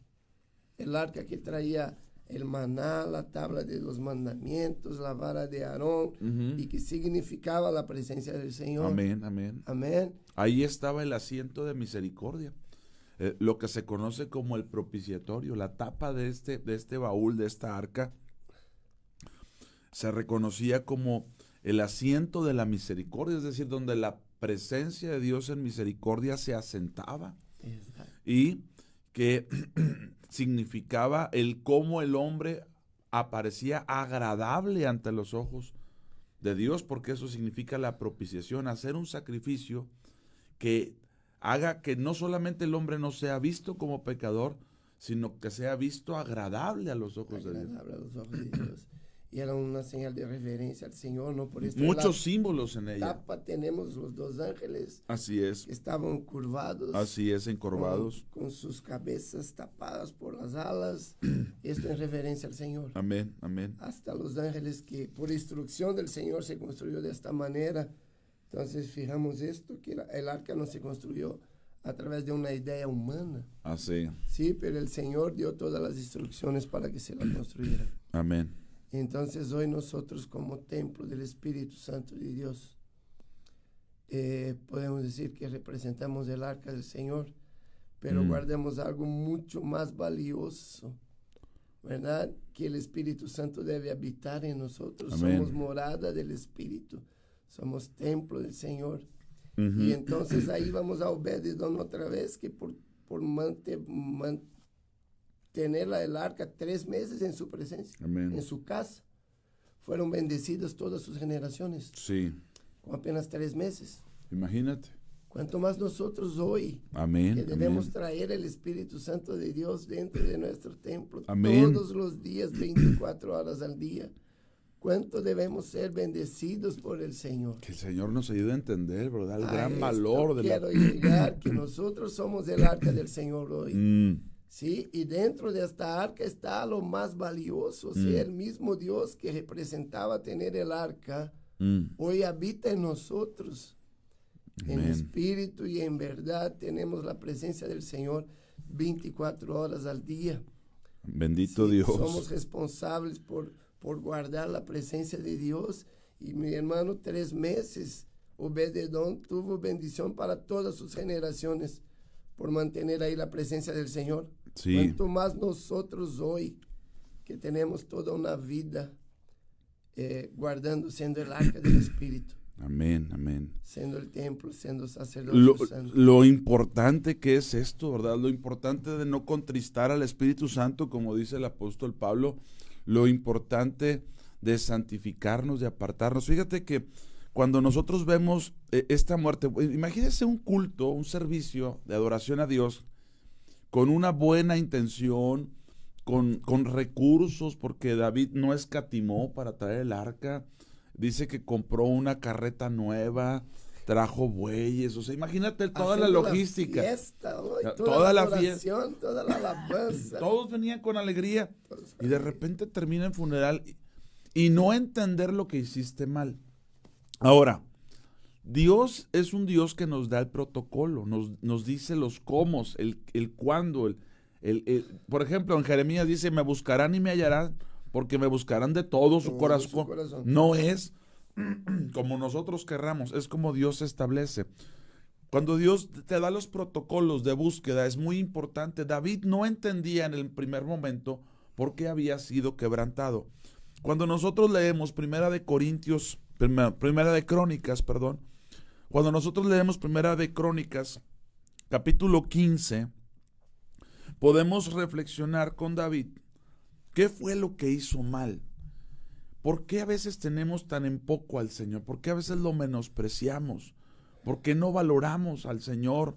el arca que traía el maná, la tabla de los mandamientos, la vara de Aarón, y que significaba la presencia del Señor. Amén. Amén. Amén. Ahí estaba el asiento de misericordia, lo que se conoce como el propiciatorio, la tapa de este baúl, de esta arca, se reconocía como el asiento de la misericordia, es decir, donde la presencia de Dios en misericordia se asentaba, Exacto. y que significaba el cómo el hombre aparecía agradable ante los ojos de Dios, porque eso significa la propiciación, hacer un sacrificio que haga que no solamente el hombre no sea visto como pecador, sino que sea visto agradable a los ojos de Dios. Agradable a los ojos de Dios. Y era una señal de reverencia al Señor, ¿no? Por esto Muchos símbolos en en la ella. tapa tenemos los dos ángeles Así es, que estaban curvados. así es, encorvados. Con sus cabezas tapadas por las alas. Esto en reverencia al Señor. Amén, amén. Hasta los ángeles que por instrucción del Señor se construyó de esta manera. Entonces fijamos esto, que el arca no se construyó a través de una idea humana. Así, Sí, pero el Señor dio todas las instrucciones para que se la construyera. amén. Entonces hoy nosotros como templo del Espíritu Santo de Dios podemos decir que representamos el arca del Señor, pero guardemos algo mucho más valioso, ¿verdad? Que el Espíritu Santo debe habitar en nosotros. Amén. Somos morada del Espíritu, somos templo del Señor. Ujú. Y entonces ahí vamos a Obed-Edom otra vez, que por tener el arca 3 meses en su presencia, Amén. en su casa. Fueron bendecidas todas sus generaciones, Sí, con apenas 3 meses. imagínate. Cuanto más nosotros hoy, Amén, que debemos amén. traer el Espíritu Santo de Dios dentro de nuestro templo, Amén. todos los días, 24 horas al día, cuánto debemos ser bendecidos por el Señor. Que el Señor nos ayude a entender, ¿verdad? El A gran esto valor de la... quiero llegar, que nosotros somos el arca del Señor hoy. Mm, ¿Sí? Y dentro de esta arca está lo más valioso. ¿Sí? El mismo Dios que representaba tener el arca, hoy habita en nosotros. En Amén. espíritu y en verdad tenemos la presencia del Señor 24 horas al día. Bendito Sí, Dios. somos responsables por guardar la presencia de Dios. Y mi hermano, 3 meses, Obed-Edom tuvo bendición para todas sus generaciones por mantener ahí la presencia del Señor. Sí. Cuanto más nosotros hoy, que tenemos toda una vida guardando, siendo el arca del Espíritu, Amén, amén. siendo el templo, siendo sacerdocio santo. Lo importante que es esto, ¿verdad? Lo importante de no contristar al Espíritu Santo, como dice el apóstol Pablo, lo importante de santificarnos, de apartarnos. Fíjate que cuando nosotros vemos esta muerte, imagínense un culto, un servicio de adoración a Dios con una buena intención, con recursos, porque David no escatimó para traer el arca. Dice que compró una carreta nueva, trajo bueyes, o sea, imagínate toda la Haciendo logística. Fiesta, ¿no? Toda la adoración, toda la alabanza. Todos venían con alegría y de repente termina el funeral y no entender lo que hiciste mal. Ahora, Dios es un Dios que nos da el protocolo, nos dice los cómo, el cuándo. Por ejemplo, en Jeremías dice, me buscarán y me hallarán, porque me buscarán de todo su corazón. No es como nosotros querramos, es como Dios establece. Cuando Dios te da los protocolos de búsqueda es muy importante. David no entendía en el primer momento por qué había sido quebrantado. Cuando nosotros leemos Primera de Crónicas, cuando nosotros leemos Primera de Crónicas, capítulo 15, podemos reflexionar con David. ¿Qué fue lo que hizo mal? ¿Por qué a veces tenemos tan en poco al Señor? ¿Por qué a veces lo menospreciamos? ¿Por qué no valoramos al Señor,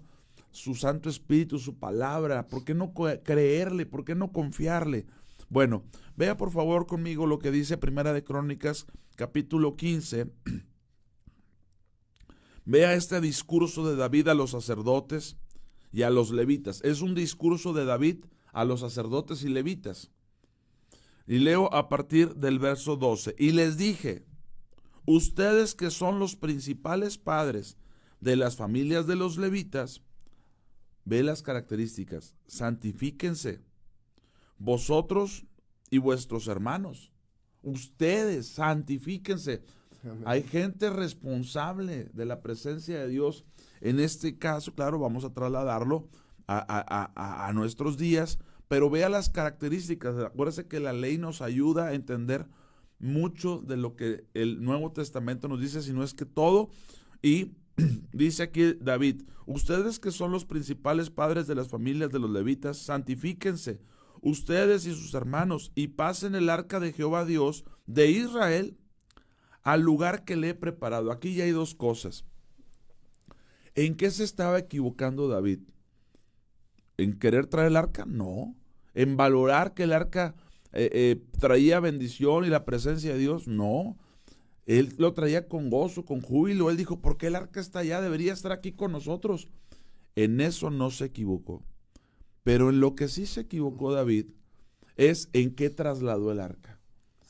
su Santo Espíritu, su palabra? ¿Por qué no creerle? ¿Por qué no confiarle? Bueno, vea por favor conmigo lo que dice Primera de Crónicas, capítulo 15. Vea este discurso de David a los sacerdotes y a los levitas. Es un discurso de David a los sacerdotes y levitas. Y leo a partir del verso 12. Y les dije, ustedes que son los principales padres de las familias de los levitas, ve las características, santifíquense, vosotros y vuestros hermanos, ustedes santifíquense. Amén. Hay gente responsable de la presencia de Dios. En este caso, claro, vamos a trasladarlo a nuestros días, pero vea las características. Acuérdese que la ley nos ayuda a entender mucho de lo que el Nuevo Testamento nos dice, si no es que todo. Y dice aquí David, ustedes que son los principales padres de las familias de los levitas, santifíquense, ustedes y sus hermanos, y pasen el arca de Jehová Dios de Israel al lugar que le he preparado. Aquí ya hay dos cosas. ¿En qué se estaba equivocando David? ¿En querer traer el arca? No. ¿En valorar que el arca traía bendición y la presencia de Dios? No. Él lo traía con gozo, con júbilo. Él dijo, ¿por qué el arca está allá? Debería estar aquí con nosotros. En eso no se equivocó. Pero en lo que sí se equivocó David es en qué trasladó el arca.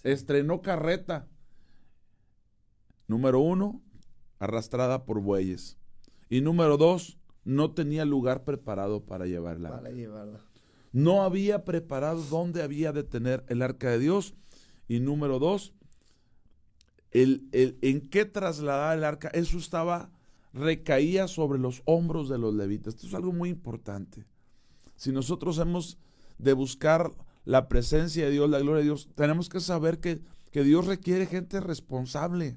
Estrenó carreta. Número 1, arrastrada por bueyes. Y número 2, no tenía lugar preparado para llevarla. Para llevarla. No había preparado dónde había de tener el arca de Dios. Y número 2, en qué trasladar el arca. Eso recaía sobre los hombros de los levitas. Esto es algo muy importante. Si nosotros hemos de buscar la presencia de Dios, la gloria de Dios, tenemos que saber que Dios requiere gente responsable.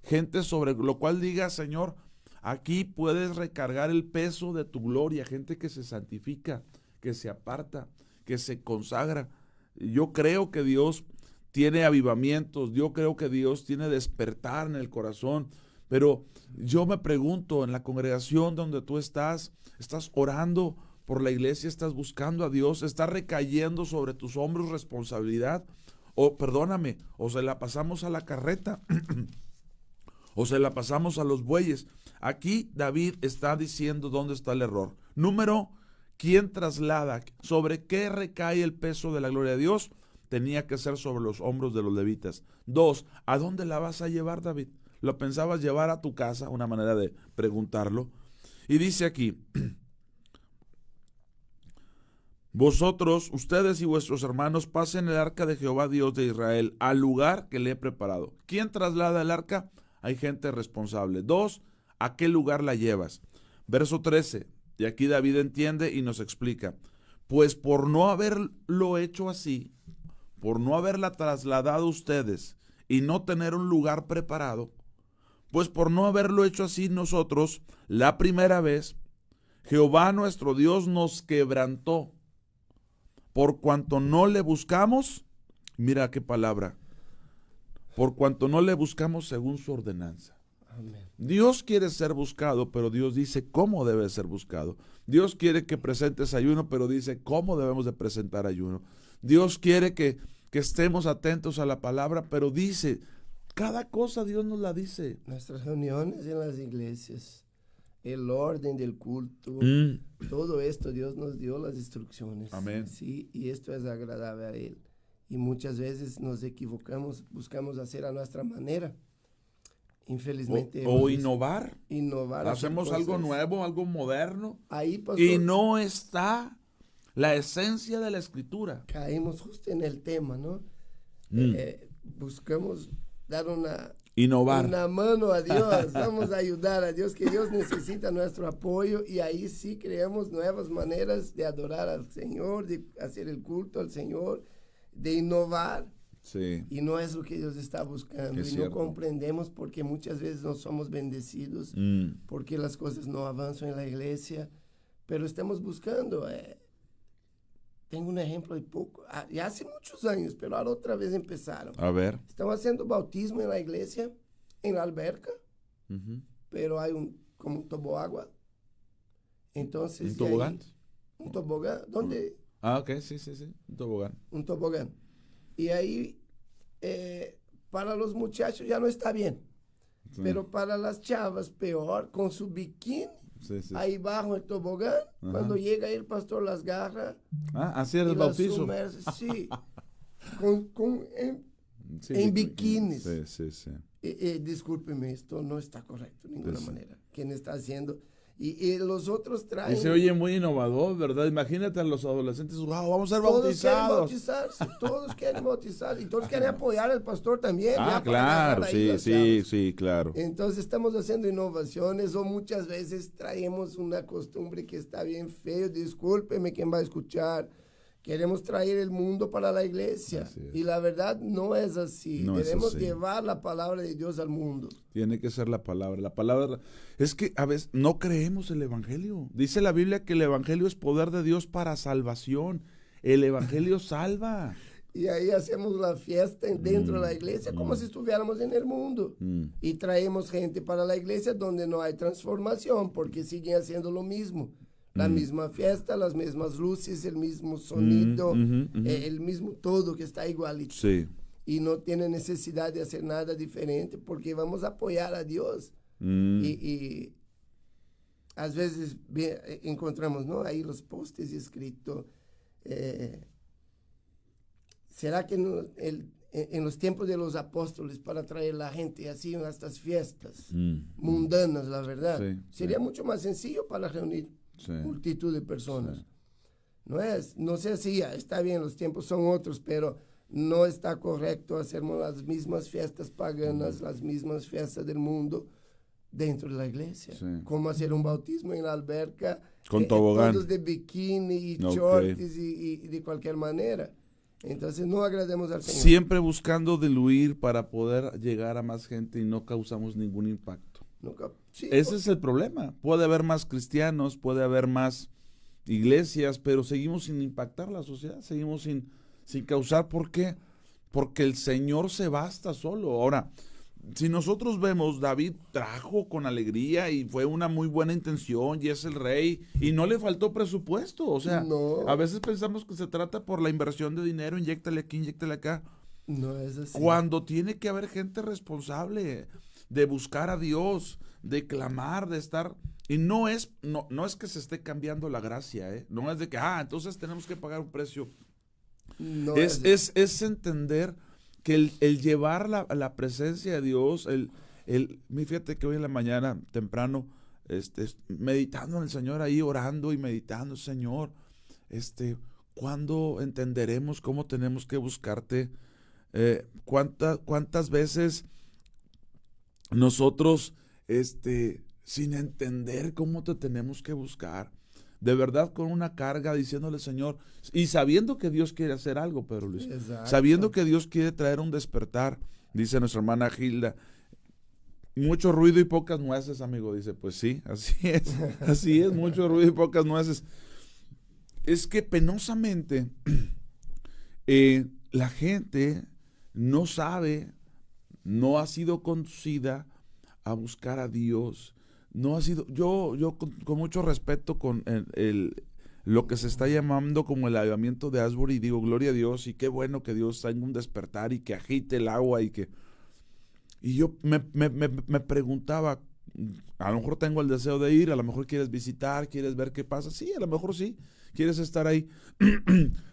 Gente sobre lo cual diga, Señor, aquí puedes recargar el peso de tu gloria. Gente que se santifica, que se aparta, que se consagra. Yo creo que Dios tiene avivamientos, yo creo que Dios tiene despertar en el corazón, pero yo me pregunto, en la congregación donde tú estás orando por la iglesia, estás buscando a Dios, está recayendo sobre tus hombros responsabilidad, o perdóname, o se la pasamos a la carreta, o se la pasamos a los bueyes. Aquí David está diciendo dónde está el error. Número, ¿quién traslada? ¿Sobre qué recae el peso de la gloria de Dios? Tenía que ser sobre los hombros de los levitas. 2, ¿a dónde la vas a llevar, David? ¿Lo pensabas llevar a tu casa? Una manera de preguntarlo. Y dice aquí, vosotros, ustedes y vuestros hermanos, pasen el arca de Jehová Dios de Israel al lugar que le he preparado. ¿Quién traslada el arca? Hay gente responsable. 2, ¿a qué lugar la llevas? Verso 13, y aquí David entiende y nos explica. Pues por no haberlo hecho así, por no haberla trasladado ustedes y no tener un lugar preparado, pues por no haberlo hecho así nosotros, la primera vez, Jehová nuestro Dios nos quebrantó, por cuanto no le buscamos, mira qué palabra, por cuanto no le buscamos según su ordenanza. Amén. Dios quiere ser buscado, pero Dios dice cómo debe ser buscado. Dios quiere que presentes ayuno, pero dice cómo debemos de presentar ayuno. Dios quiere que estemos atentos a la palabra, pero dice, cada cosa Dios nos la dice. Nuestras reuniones en las iglesias, el orden del culto, todo esto Dios nos dio las instrucciones. Amén. Sí, y esto es agradable a Él. Y muchas veces nos equivocamos, buscamos hacer a nuestra manera. Infelizmente. O innovar. Innovar. Hacemos algo nuevo, algo moderno. Ahí, pastor, Y no está la esencia de la Escritura. caímos justo en el tema, ¿no? Buscamos dar Innovar. una mano a Dios, vamos a ayudar a Dios, que Dios necesita nuestro apoyo, y ahí sí creamos nuevas maneras de adorar al Señor, de hacer el culto al Señor, de innovar. Sí. Y no es lo que Dios está buscando. Es Y cierto. no comprendemos porque muchas veces no somos bendecidos, porque las cosas no avanzan en la iglesia, pero estamos buscando. Tengo un ejemplo de poco, ya hace muchos años, pero ahora otra vez empezaron. A ver. Están haciendo bautismo en la iglesia, en la alberca, pero hay como un toboagua. Entonces, ¿Un tobogán? Un tobogán, ¿dónde? Ah, ok, sí, un tobogán. Un tobogán. Y ahí, para los muchachos ya no está bien, Sí. pero para las chavas peor, con su bikini, Sí. ahí bajo el tobogán, cuando llega ahí el pastor las agarra. Así era y el las bautizo. sumerge, sí, Sí, en bikinis. Sí. Discúlpeme, esto no está correcto de ninguna manera. ¿Quién está haciendo? Y los otros traen. Y se oye muy innovador, ¿verdad? Imagínate a los adolescentes, wow, vamos a ser Todos bautizados. quieren bautizarse, todos quieren bautizar, y todos quieren apoyar al pastor también. Ah, ya, para claro, agarrar ahí las chavas. sí, claro. Entonces estamos haciendo innovaciones, o muchas veces traemos una costumbre que está bien feo. Discúlpeme quien va a escuchar. Queremos traer el mundo para la iglesia. Así es. Y la verdad no es así. No es Debemos así. llevar la palabra de Dios al mundo. Tiene que ser la palabra. La palabra es que a veces no creemos el evangelio. Dice la Biblia que el evangelio es poder de Dios para salvación. El evangelio salva. Y ahí hacemos la fiesta dentro de la iglesia como si estuviéramos en el mundo. Y traemos gente para la iglesia donde no hay transformación, porque siguen haciendo lo mismo. La misma fiesta, las mismas luces, el mismo sonido, el mismo todo, que está igualito. Sí. Y no tiene necesidad de hacer nada diferente, porque vamos a apoyar a Dios. Y a veces encontramos, ¿no?, ahí los postes escritos. ¿Será que en los tiempos de los apóstoles, para traer la gente así a estas fiestas mundanas, la verdad, Sí, sería mucho más sencillo para reunir multitud de personas? No se hacía, está bien, los tiempos son otros, pero no está correcto hacer las mismas fiestas paganas, las mismas fiestas del mundo dentro de la iglesia. Como hacer un bautismo en la alberca, con tobogán, todos de bikini y shorts y de cualquier manera. Entonces no agrademos al Señor. Siempre buscando diluir para poder llegar a más gente y no causamos ningún impacto. Ese es el problema. Puede haber más cristianos, puede haber más iglesias, pero seguimos sin impactar la sociedad, seguimos sin causar. ¿Por qué? Porque el Señor se basta solo. Ahora, si nosotros vemos, David trajo con alegría y fue una muy buena intención y es el rey y no le faltó presupuesto. O sea, a veces pensamos que se trata por la inversión de dinero, inyéctale aquí, inyéctale acá. No es así. Cuando tiene que haber gente responsable de buscar a Dios, de clamar, de estar. Y no es que se esté cambiando la gracia, ¿eh? No es de que, entonces tenemos que pagar un precio. No Es entender que el llevar la presencia de Dios, fíjate que hoy en la mañana, temprano, meditando en el Señor ahí, orando y meditando, Señor, ¿cuándo entenderemos cómo tenemos que buscarte? ¿Cuántas veces nosotros, sin entender cómo te tenemos que buscar, de verdad con una carga diciéndole, Señor, y sabiendo que Dios quiere hacer algo, Pedro Luis, Exacto. sabiendo que Dios quiere traer un despertar, dice nuestra hermana Gilda, mucho ruido y pocas nueces, amigo, dice, pues sí, así es, mucho ruido y pocas nueces. Es que penosamente la gente no sabe, no ha sido conducida a buscar a Dios. No ha sido, yo con mucho respeto con lo que se está llamando como el avivamiento de Asbury, digo, gloria a Dios, y qué bueno que Dios tenga un despertar y que agite el agua y yo me preguntaba, a lo mejor tengo el deseo de ir, a lo mejor quieres visitar, quieres ver qué pasa, sí, a lo mejor sí, quieres estar ahí,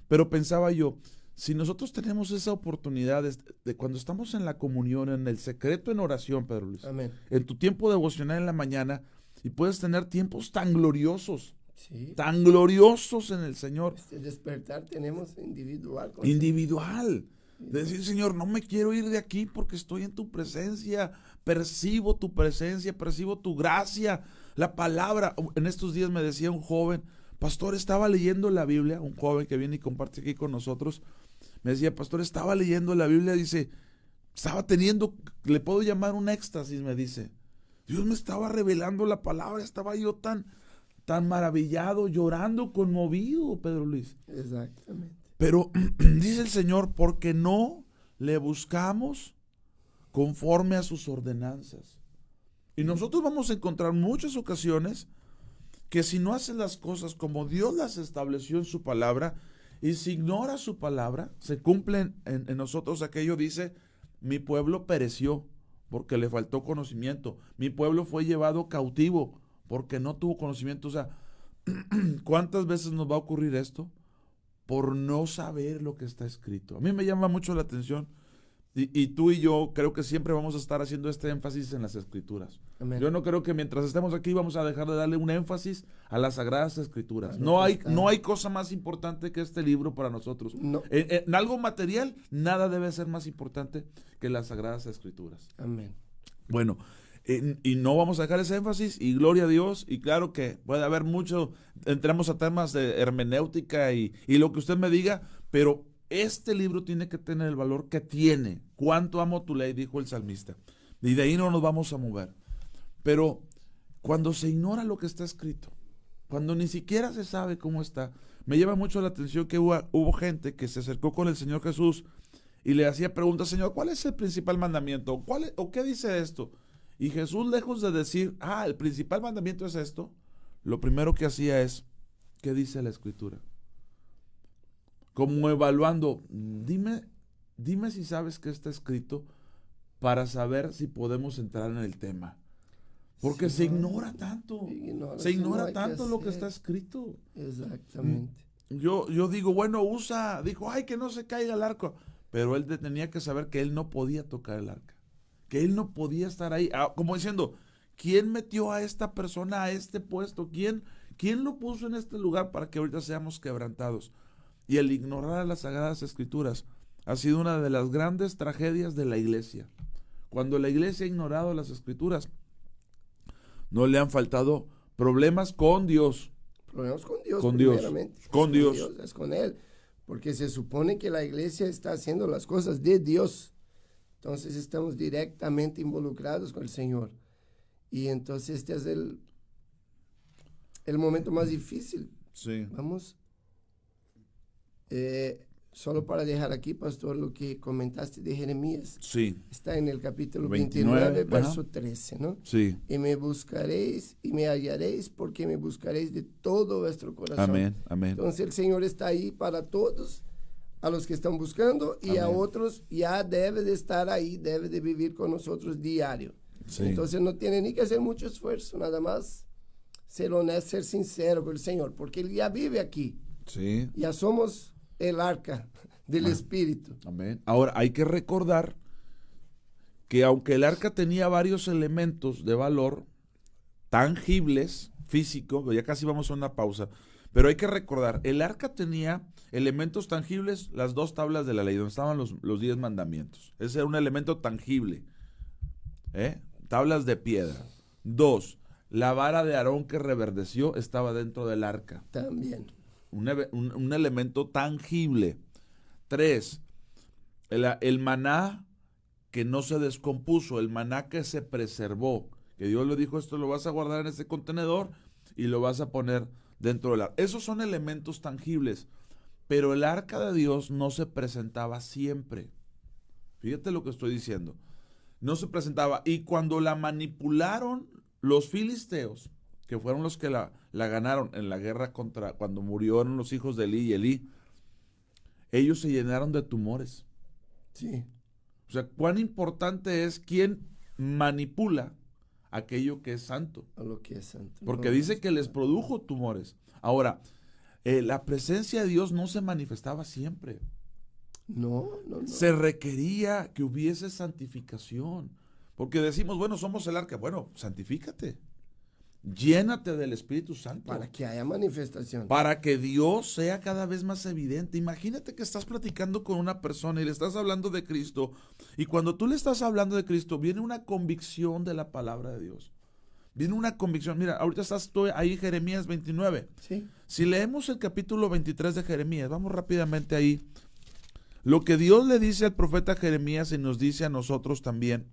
pero pensaba yo, si nosotros tenemos esa oportunidad de cuando estamos en la comunión, en el secreto, en oración, Pedro Luis, Amén. en tu tiempo devocional en la mañana, y puedes tener tiempos tan gloriosos en el Señor. Despertar tenemos individual. Individual. Decir, Señor, no me quiero ir de aquí porque estoy en tu presencia, percibo tu presencia, percibo tu gracia, la palabra. En estos días me decía un joven, pastor, estaba leyendo la Biblia, un joven que viene y comparte aquí con nosotros, me decía, pastor, estaba leyendo la Biblia, dice, estaba teniendo, le puedo llamar un éxtasis, me dice, Dios me estaba revelando la palabra, estaba yo tan maravillado, llorando, conmovido, Pedro Luis. Exactamente. Pero dice el Señor, porque no le buscamos conforme a sus ordenanzas. Y nosotros vamos a encontrar muchas ocasiones que si no haces las cosas como Dios las estableció en su palabra, y si ignora su palabra, se cumple en nosotros aquello, dice, mi pueblo pereció porque le faltó conocimiento. Mi pueblo fue llevado cautivo porque no tuvo conocimiento. O sea, ¿cuántas veces nos va a ocurrir esto? Por no saber lo que está escrito. A mí me llama mucho la atención, y tú y yo creo que siempre vamos a estar haciendo este énfasis en las Escrituras. Amén. Yo no creo que mientras estemos aquí vamos a dejar de darle un énfasis a las Sagradas Escrituras. No hay cosa más importante que este libro para nosotros. No. En algo material, nada debe ser más importante que las Sagradas Escrituras. Amén. Bueno, y no vamos a dejar ese énfasis, y gloria a Dios, y claro que puede haber mucho, entramos a temas de hermenéutica y lo que usted me diga, pero este libro tiene que tener el valor que tiene. Cuánto amo tu ley, dijo el salmista, y de ahí no nos vamos a mover. Pero cuando se ignora lo que está escrito, cuando ni siquiera se sabe cómo está, me llama mucho la atención que hubo gente que se acercó con el Señor Jesús y le hacía preguntas, Señor, ¿cuál es el principal mandamiento? ¿O qué dice esto? Y Jesús, lejos de decir, el principal mandamiento es esto, lo primero que hacía es, ¿qué dice la Escritura? Como evaluando, dime si sabes qué está escrito para saber si podemos entrar en el tema. Porque se ignora tanto, se ignora tanto lo que está escrito. Exactamente. Yo digo, bueno, dijo, que no se caiga el arco, pero él tenía que saber que él no podía tocar el arca, que él no podía estar ahí, como diciendo, ¿quién metió a esta persona a este puesto? ¿Quién lo puso en este lugar para que ahorita seamos quebrantados? Y el ignorar las Sagradas Escrituras ha sido una de las grandes tragedias de la iglesia. Cuando la iglesia ha ignorado las Escrituras, no le han faltado problemas con Dios. Problemas con Dios, con Dios, primeramente. con Dios. Es con Él. Porque se supone que la iglesia está haciendo las cosas de Dios. Entonces estamos directamente involucrados con el Señor. Y entonces este es el momento más difícil. Sí. Vamos. Solo para dejar aquí, pastor, lo que comentaste de Jeremías. Sí. Está en el capítulo 29, 29, verso 13, ¿no? Sí. Y me buscaréis y me hallaréis porque me buscaréis de todo vuestro corazón. Amén, amén. Entonces el Señor está ahí para todos, a los que están buscando y a Amén. otros ya debe de estar ahí, debe de vivir con nosotros diario. Sí. Entonces no tiene ni que hacer mucho esfuerzo, nada más ser honesto, ser sincero con el Señor, porque Él ya vive aquí, Sí. ya somos el arca del Espíritu. Amén. Ahora, hay que recordar que aunque el arca tenía varios elementos de valor tangibles, físicos, ya casi vamos a una pausa, pero hay que recordar, el arca tenía elementos tangibles, las 2 tablas de la ley, donde estaban los 10 mandamientos. Ese era un elemento tangible. Tablas de piedra. 2, la vara de Aarón que reverdeció estaba dentro del arca. También. Un elemento tangible. 3, el maná que no se descompuso, el maná que se preservó, que Dios le dijo, esto lo vas a guardar en este contenedor y lo vas a poner dentro del arca. Esos son elementos tangibles, pero el arca de Dios no se presentaba siempre. Fíjate lo que estoy diciendo. No se presentaba, y cuando la manipularon los filisteos, que fueron los que la ganaron en la guerra cuando murieron los hijos de Elí y Elí, ellos se llenaron de tumores. Sí. O sea, cuán importante es quién manipula aquello que es santo. A lo que es santo. Porque dice que les produjo tumores. Ahora, la presencia de Dios no se manifestaba siempre. No. Se requería que hubiese santificación. Porque decimos, bueno, somos el arca. Bueno, santifícate. Llénate del Espíritu Santo. Para que haya manifestación. Para que Dios sea cada vez más evidente. Imagínate que estás platicando con una persona y le estás hablando de Cristo. Y cuando tú le estás hablando de Cristo, viene una convicción de la palabra de Dios. Viene una convicción. Mira, ahorita estoy ahí en Jeremías 29. Sí. Si leemos el capítulo 23 de Jeremías, vamos rápidamente ahí. Lo que Dios le dice al profeta Jeremías y nos dice a nosotros también.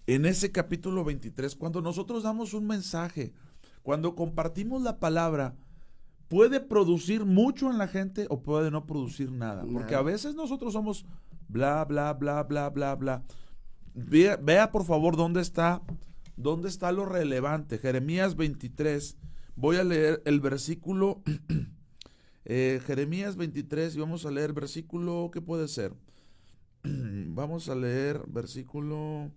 En ese capítulo 23, cuando nosotros damos un mensaje, cuando compartimos la palabra, puede producir mucho en la gente o puede no producir nada. Porque a veces nosotros somos bla, bla, bla, bla, bla, bla. Vea por favor dónde está lo relevante. Jeremías 23, voy a leer el versículo, Jeremías 23 y vamos a leer versículo, ¿qué puede ser? Vamos a leer versículo...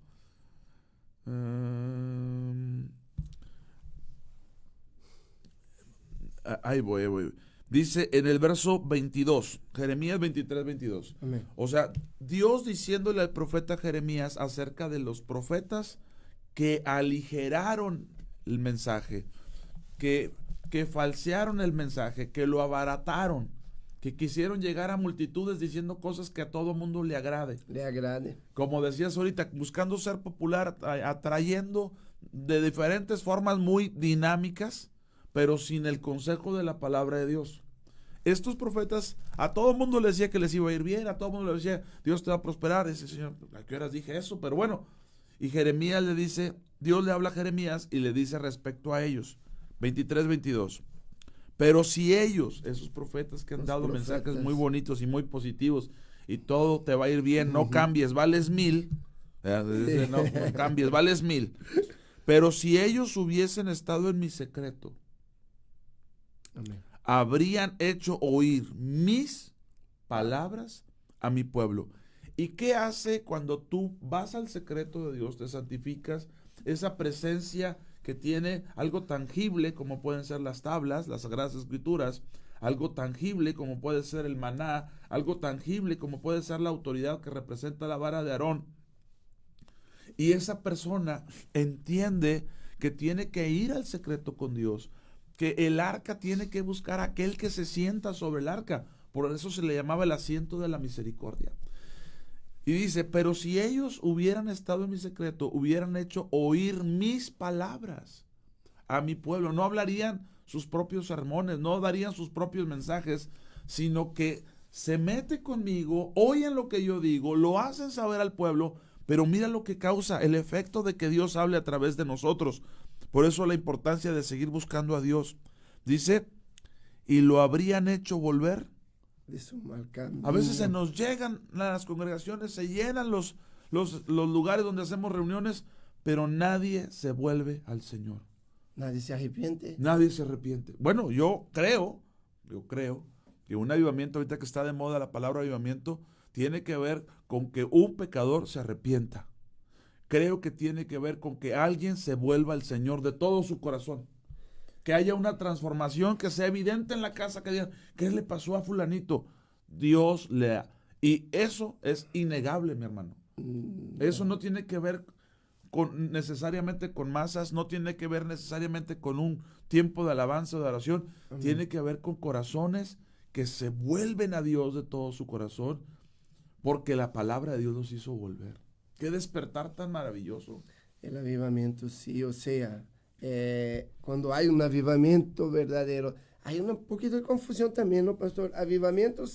ahí voy. Dice en el verso 22, Jeremías 23, 22. Amén. O sea, Dios diciéndole al profeta Jeremías acerca de los profetas que aligeraron el mensaje, que falsearon el mensaje, que lo abarataron, que quisieron llegar a multitudes diciendo cosas que a todo mundo le agrade. Le agrade. Como decías ahorita, buscando ser popular, atrayendo de diferentes formas muy dinámicas, pero sin el consejo de la palabra de Dios. Estos profetas, a todo mundo le decía que les iba a ir bien, a todo mundo le decía, Dios te va a prosperar. Dice, Señor, ¿a qué horas dije eso? Pero bueno, y Jeremías le dice, Dios le habla a Jeremías y le dice respecto a ellos, 23, 22. Pero si ellos, esos profetas que han dado mensajes muy bonitos y muy positivos, y todo te va a ir bien, no cambies, vales 1000, no cambies, vales 1000. Pero si ellos hubiesen estado en mi secreto, Amén. habrían hecho oír mis palabras a mi pueblo. ¿Y qué hace cuando tú vas al secreto de Dios, te santificas? Esa presencia que tiene algo tangible como pueden ser las tablas, las Sagradas Escrituras, algo tangible como puede ser el maná, algo tangible como puede ser la autoridad que representa la vara de Aarón. Y esa persona entiende que tiene que ir al secreto con Dios, que el arca tiene que buscar a aquel que se sienta sobre el arca. Por eso se le llamaba el asiento de la misericordia. Y dice, pero si ellos hubieran estado en mi secreto, hubieran hecho oír mis palabras a mi pueblo, no hablarían sus propios sermones, no darían sus propios mensajes, sino que se mete conmigo, oyen lo que yo digo, lo hacen saber al pueblo, pero mira lo que causa, el efecto de que Dios hable a través de nosotros. Por eso la importancia de seguir buscando a Dios. Dice, y lo habrían hecho volver. De su mal camino. A veces se nos llegan las congregaciones, se llenan los lugares donde hacemos reuniones, pero nadie se vuelve al Señor. Nadie se arrepiente. Nadie se arrepiente. Bueno, yo creo que un avivamiento, ahorita que está de moda la palabra avivamiento, tiene que ver con que un pecador se arrepienta. Creo que tiene que ver con que alguien se vuelva al Señor de todo su corazón. Que haya una transformación que sea evidente en la casa, que digan, ¿qué le pasó a fulanito? Dios le... Y eso es innegable, mi hermano. Eso no tiene que ver necesariamente con masas, no tiene que ver necesariamente con un tiempo de alabanza o de oración. Tiene que ver con corazones que se vuelven a Dios de todo su corazón, porque la palabra de Dios los hizo volver. Qué despertar tan maravilloso. El avivamiento, sí, o sea, cuando hay un avivamiento verdadero, hay un poquito de confusión también, ¿no, pastor? Avivamiento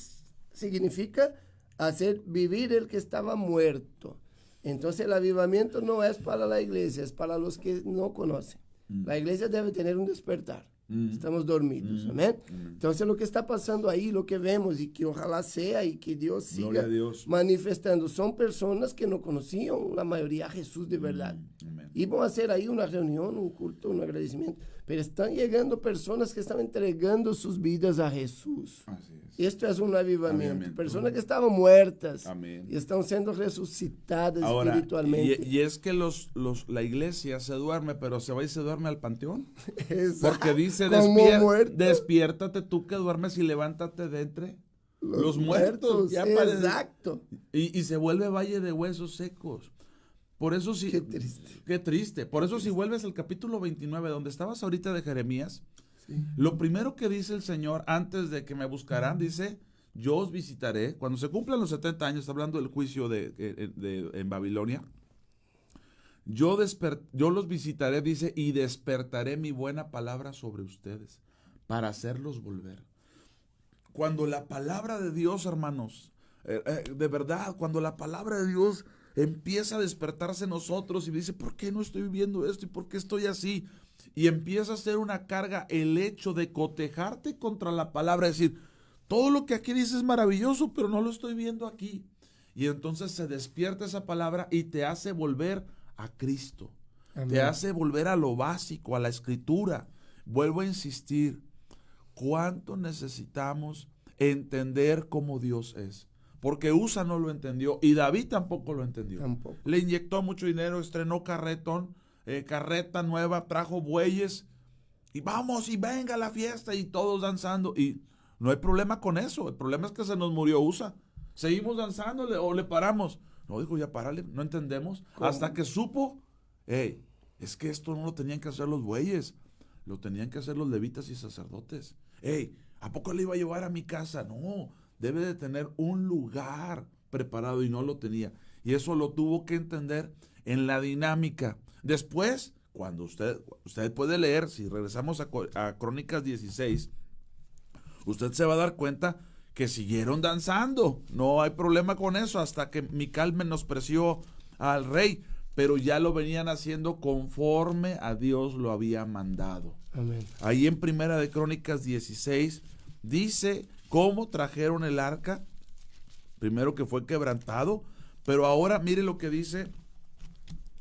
significa hacer vivir el que estaba muerto. Entonces el avivamiento no es para la iglesia, es para los que no conocen. La iglesia debe tener un despertar. Estamos dormidos, amén. Entonces lo que está pasando ahí, lo que vemos y que ojalá sea y que Dios siga manifestando, son personas que no conocían la mayoría a Jesús de verdad. Iban a hacer ahí una reunión, un culto, un agradecimiento, pero están llegando personas que están entregando sus vidas a Jesús. Así es. Esto es un avivamiento. Personas que estaban muertas y están siendo resucitadas ahora, espiritualmente. Y es que la iglesia se duerme, pero se va y se duerme al panteón. Porque dice, despiértate tú que duermes y levántate de entre los muertos. Ya exacto. Y se vuelve valle de huesos secos. Por eso sí. Qué triste. Por eso si vuelves al capítulo 29, donde estabas ahorita de Jeremías, lo primero que dice el Señor antes de que me buscarán, dice, yo os visitaré. Cuando se cumplan los 70 años, está hablando del juicio en Babilonia. Yo los visitaré, dice, y despertaré mi buena palabra sobre ustedes para hacerlos volver. Cuando la palabra de Dios, hermanos, de verdad, cuando la palabra de Dios empieza a despertarse en nosotros y dice, ¿por qué no estoy viviendo esto? ¿Y por qué estoy así? Y empieza a ser una carga el hecho de cotejarte contra la palabra, es decir, todo lo que aquí dice es maravilloso, pero no lo estoy viendo aquí. Y entonces se despierta esa palabra y te hace volver a Cristo. Amén. Te hace volver a lo básico, a la escritura. Vuelvo a insistir, ¿cuánto necesitamos entender cómo Dios es? Porque Usa no lo entendió y David tampoco lo entendió. Tampoco. Le inyectó mucho dinero, estrenó carreta nueva, trajo bueyes y vamos y venga a la fiesta y todos danzando. Y no hay problema con eso, el problema es que se nos murió Usa. ¿Seguimos danzando o le paramos? No, dijo, ya párale, no entendemos. ¿Cómo? Hasta que supo, es que esto no lo tenían que hacer los bueyes, lo tenían que hacer los levitas y sacerdotes. ¿A poco le iba a llevar a mi casa? No, debe de tener un lugar preparado y no lo tenía. Y eso lo tuvo que entender en la dinámica. Después, cuando usted puede leer, si regresamos a Crónicas 16, usted se va a dar cuenta que siguieron danzando. No hay problema con eso hasta que Mical menospreció al rey, pero ya lo venían haciendo conforme a Dios lo había mandado. Amén. Ahí en Primera de Crónicas 16 dice cómo trajeron el arca, primero que fue quebrantado, pero ahora mire lo que dice,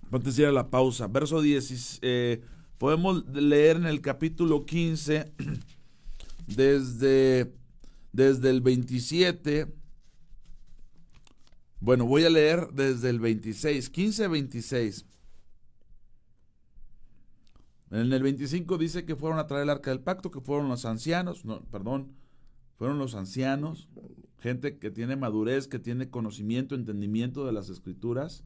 antes de ir a la pausa, verso 10, podemos leer en el capítulo 15, desde el 27, bueno, voy a leer desde el 26, 15-26. En el 25 dice que fueron a traer el arca del pacto, que fueron los ancianos, fueron los ancianos, gente que tiene madurez, que tiene conocimiento, entendimiento de las escrituras.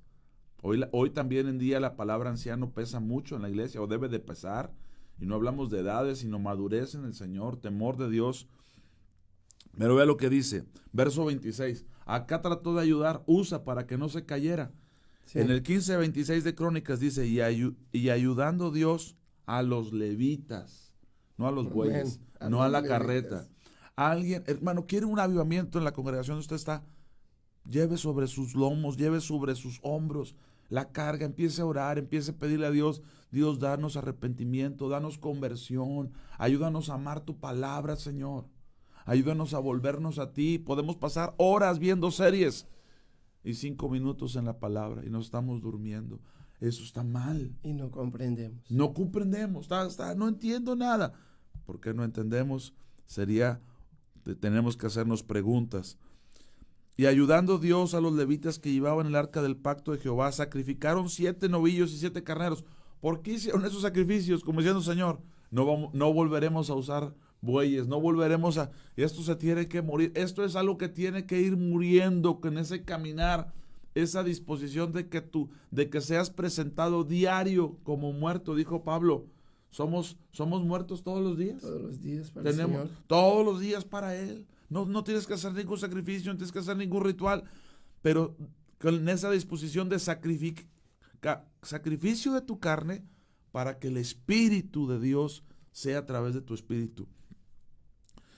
Hoy también en día la palabra anciano pesa mucho en la iglesia, o debe de pesar, y no hablamos de edades, sino madurez en el Señor, temor de Dios. Pero vea lo que dice, verso 26, acá trató de ayudar Usa para que no se cayera. Sí. En el 15-26 de Crónicas dice, y ayudando Dios a los levitas, no a los bueyes, no a la carreta. Alguien, hermano, quiere un avivamiento en la congregación, usted está, lleve sobre sus lomos, lleve sobre sus hombros la carga, empiece a orar, empiece a pedirle a Dios, Dios, danos arrepentimiento, danos conversión, ayúdanos a amar tu palabra, Señor. Ayúdanos a volvernos a ti. Podemos pasar horas viendo series y 5 minutos en la palabra y nos estamos durmiendo. Eso está mal. Y no comprendemos. No comprendemos. No entiendo nada. ¿Por qué no entendemos? Sería tenemos que hacernos preguntas. Y ayudando Dios a los levitas que llevaban el arca del pacto de Jehová, sacrificaron 7 novillos y 7 carneros. ¿Por qué hicieron esos sacrificios? Como diciendo, Señor, no volveremos a usar bueyes, no volveremos a... Esto se tiene que morir, esto es algo que tiene que ir muriendo, con ese caminar, esa disposición de que seas presentado diario como muerto, dijo Pablo. Somos muertos todos los días. Todos los días para el Tenemos Señor. todos los días para Él. No tienes que hacer ningún sacrificio, no tienes que hacer ningún ritual, pero con esa disposición de sacrificio de tu carne para que el Espíritu de Dios sea a través de tu espíritu.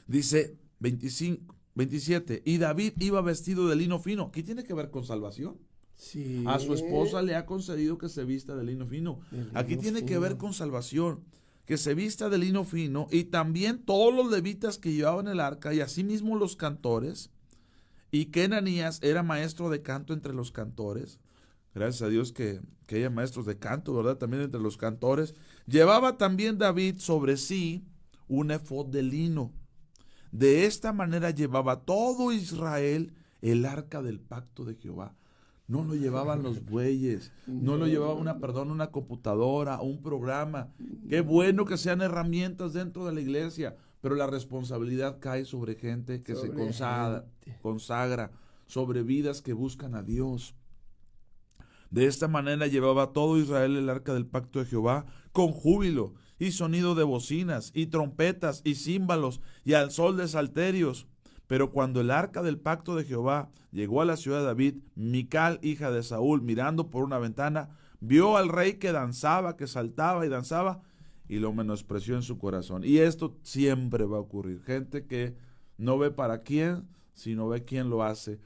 Dice 27, y David iba vestido de lino fino. ¿Qué tiene que ver con salvación? Sí. A su esposa le ha concedido que se vista de lino fino. Aquí tiene que ver con salvación, que se vista de lino fino, y también todos los levitas que llevaban el arca, y asimismo los cantores, y que Ananías era maestro de canto entre los cantores. Gracias a Dios que haya maestros de canto, ¿verdad? También entre los cantores. Llevaba también David sobre sí un efod de lino. De esta manera llevaba todo Israel el arca del pacto de Jehová. No lo llevaban los bueyes, no lo llevaba una computadora, un programa. Qué bueno que sean herramientas dentro de la iglesia, pero la responsabilidad cae sobre gente que se consagra, sobre vidas que buscan a Dios. De esta manera llevaba todo Israel el arca del pacto de Jehová con júbilo y sonido de bocinas y trompetas y címbalos y al sol de salterios. Pero cuando el arca del pacto de Jehová llegó a la ciudad de David, Mical, hija de Saúl, mirando por una ventana, vio al rey que danzaba, que saltaba y danzaba, y lo menospreció en su corazón. Y esto siempre va a ocurrir. Gente que no ve para quién, sino ve quién lo hace.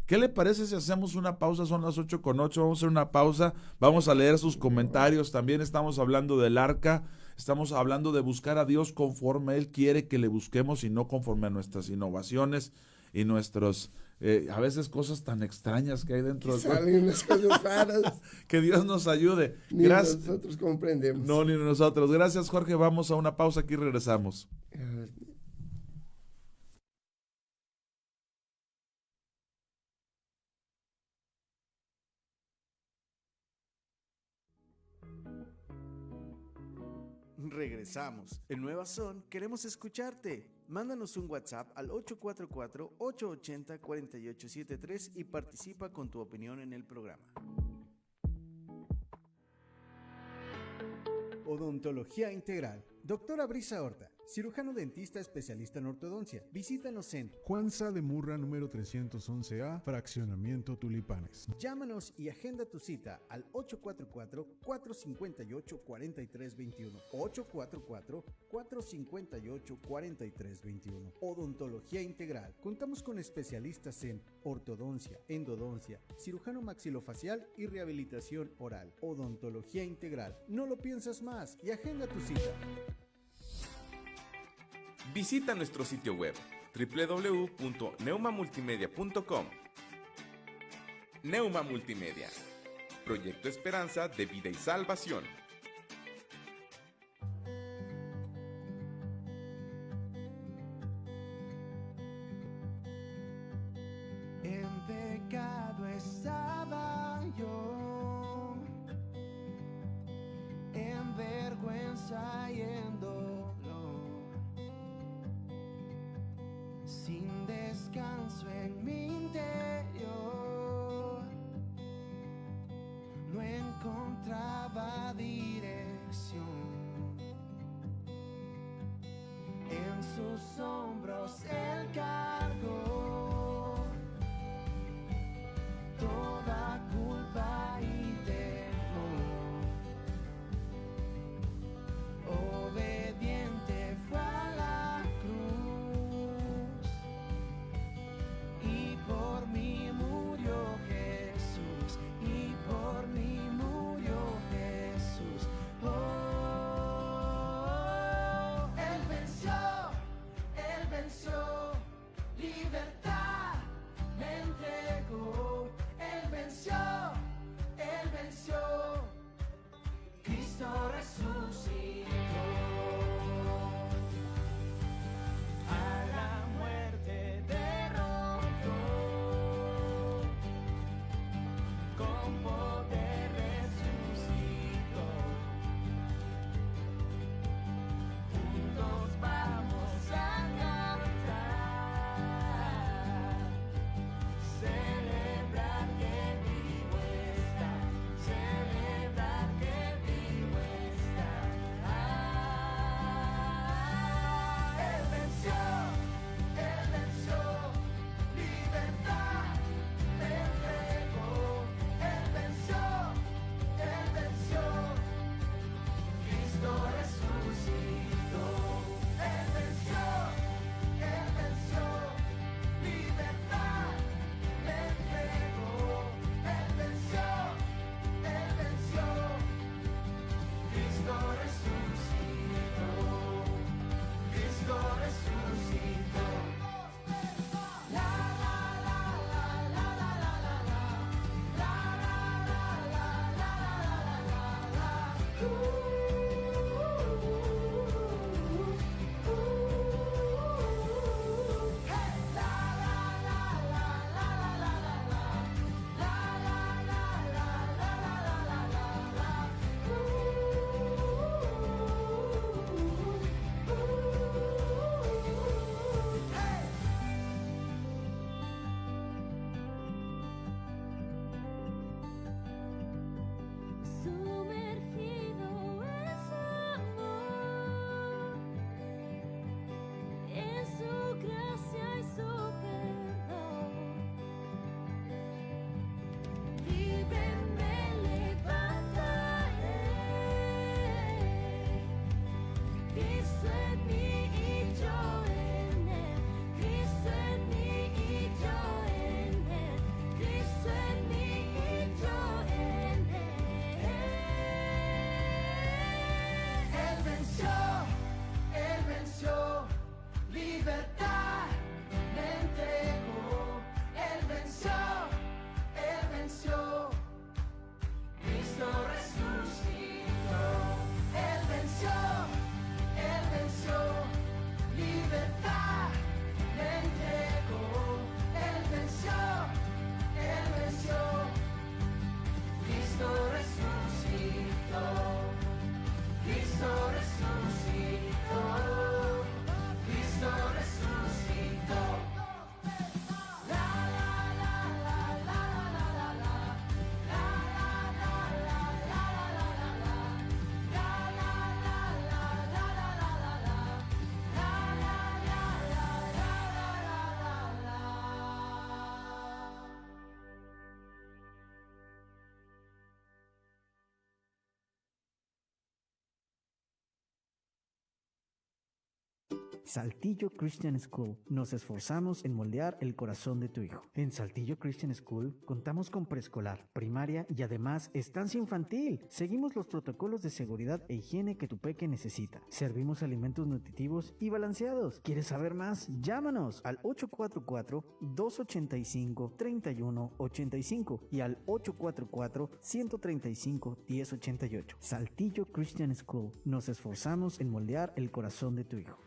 ¿Qué le parece si hacemos una pausa? Son las 8:08, vamos a hacer una pausa, vamos a leer sus comentarios. También estamos hablando del arca, estamos hablando de buscar a Dios conforme Él quiere que le busquemos y no conforme a nuestras innovaciones y nuestros, a veces cosas tan extrañas que hay dentro del cuerpo. Salen unas cosas raras. Que Dios nos ayude. Ni nosotros comprendemos. No, ni nosotros. Gracias, Jorge. Vamos a una pausa, aquí regresamos. Regresamos. En Nueva Son queremos escucharte. Mándanos un WhatsApp al 844-880-4873 y participa con tu opinión en el programa. Odontología Integral. Doctora Brisa Horta, cirujano dentista especialista en ortodoncia. Visítanos en Juan Sá de Murra, número 311A, Fraccionamiento Tulipanes. Llámanos y agenda tu cita al 844-458-4321. 844-458-4321. Odontología Integral. Contamos con especialistas en ortodoncia, endodoncia, cirujano maxilofacial y rehabilitación oral. Odontología Integral. No lo piensas más y agenda tu cita. Visita nuestro sitio web www.neumamultimedia.com. Neuma Multimedia, Proyecto Esperanza de Vida y Salvación. En pecado estaba yo, en vergüenza y en dolor, sin descanso en mi interior, no encontraba dirección. En sus hombros él cargó toda culpa y temor. Obediente fue a la cruz Saltillo Christian School. Nos esforzamos en moldear el corazón de tu hijo. En Saltillo Christian School contamos con preescolar, primaria y además estancia infantil. Seguimos los protocolos de seguridad e higiene que tu peque necesita. Servimos alimentos nutritivos y balanceados. ¿Quieres saber más? Llámanos al 844-285-3185 y al 844-135-1088. Saltillo Christian School. Nos esforzamos en moldear el corazón de tu hijo.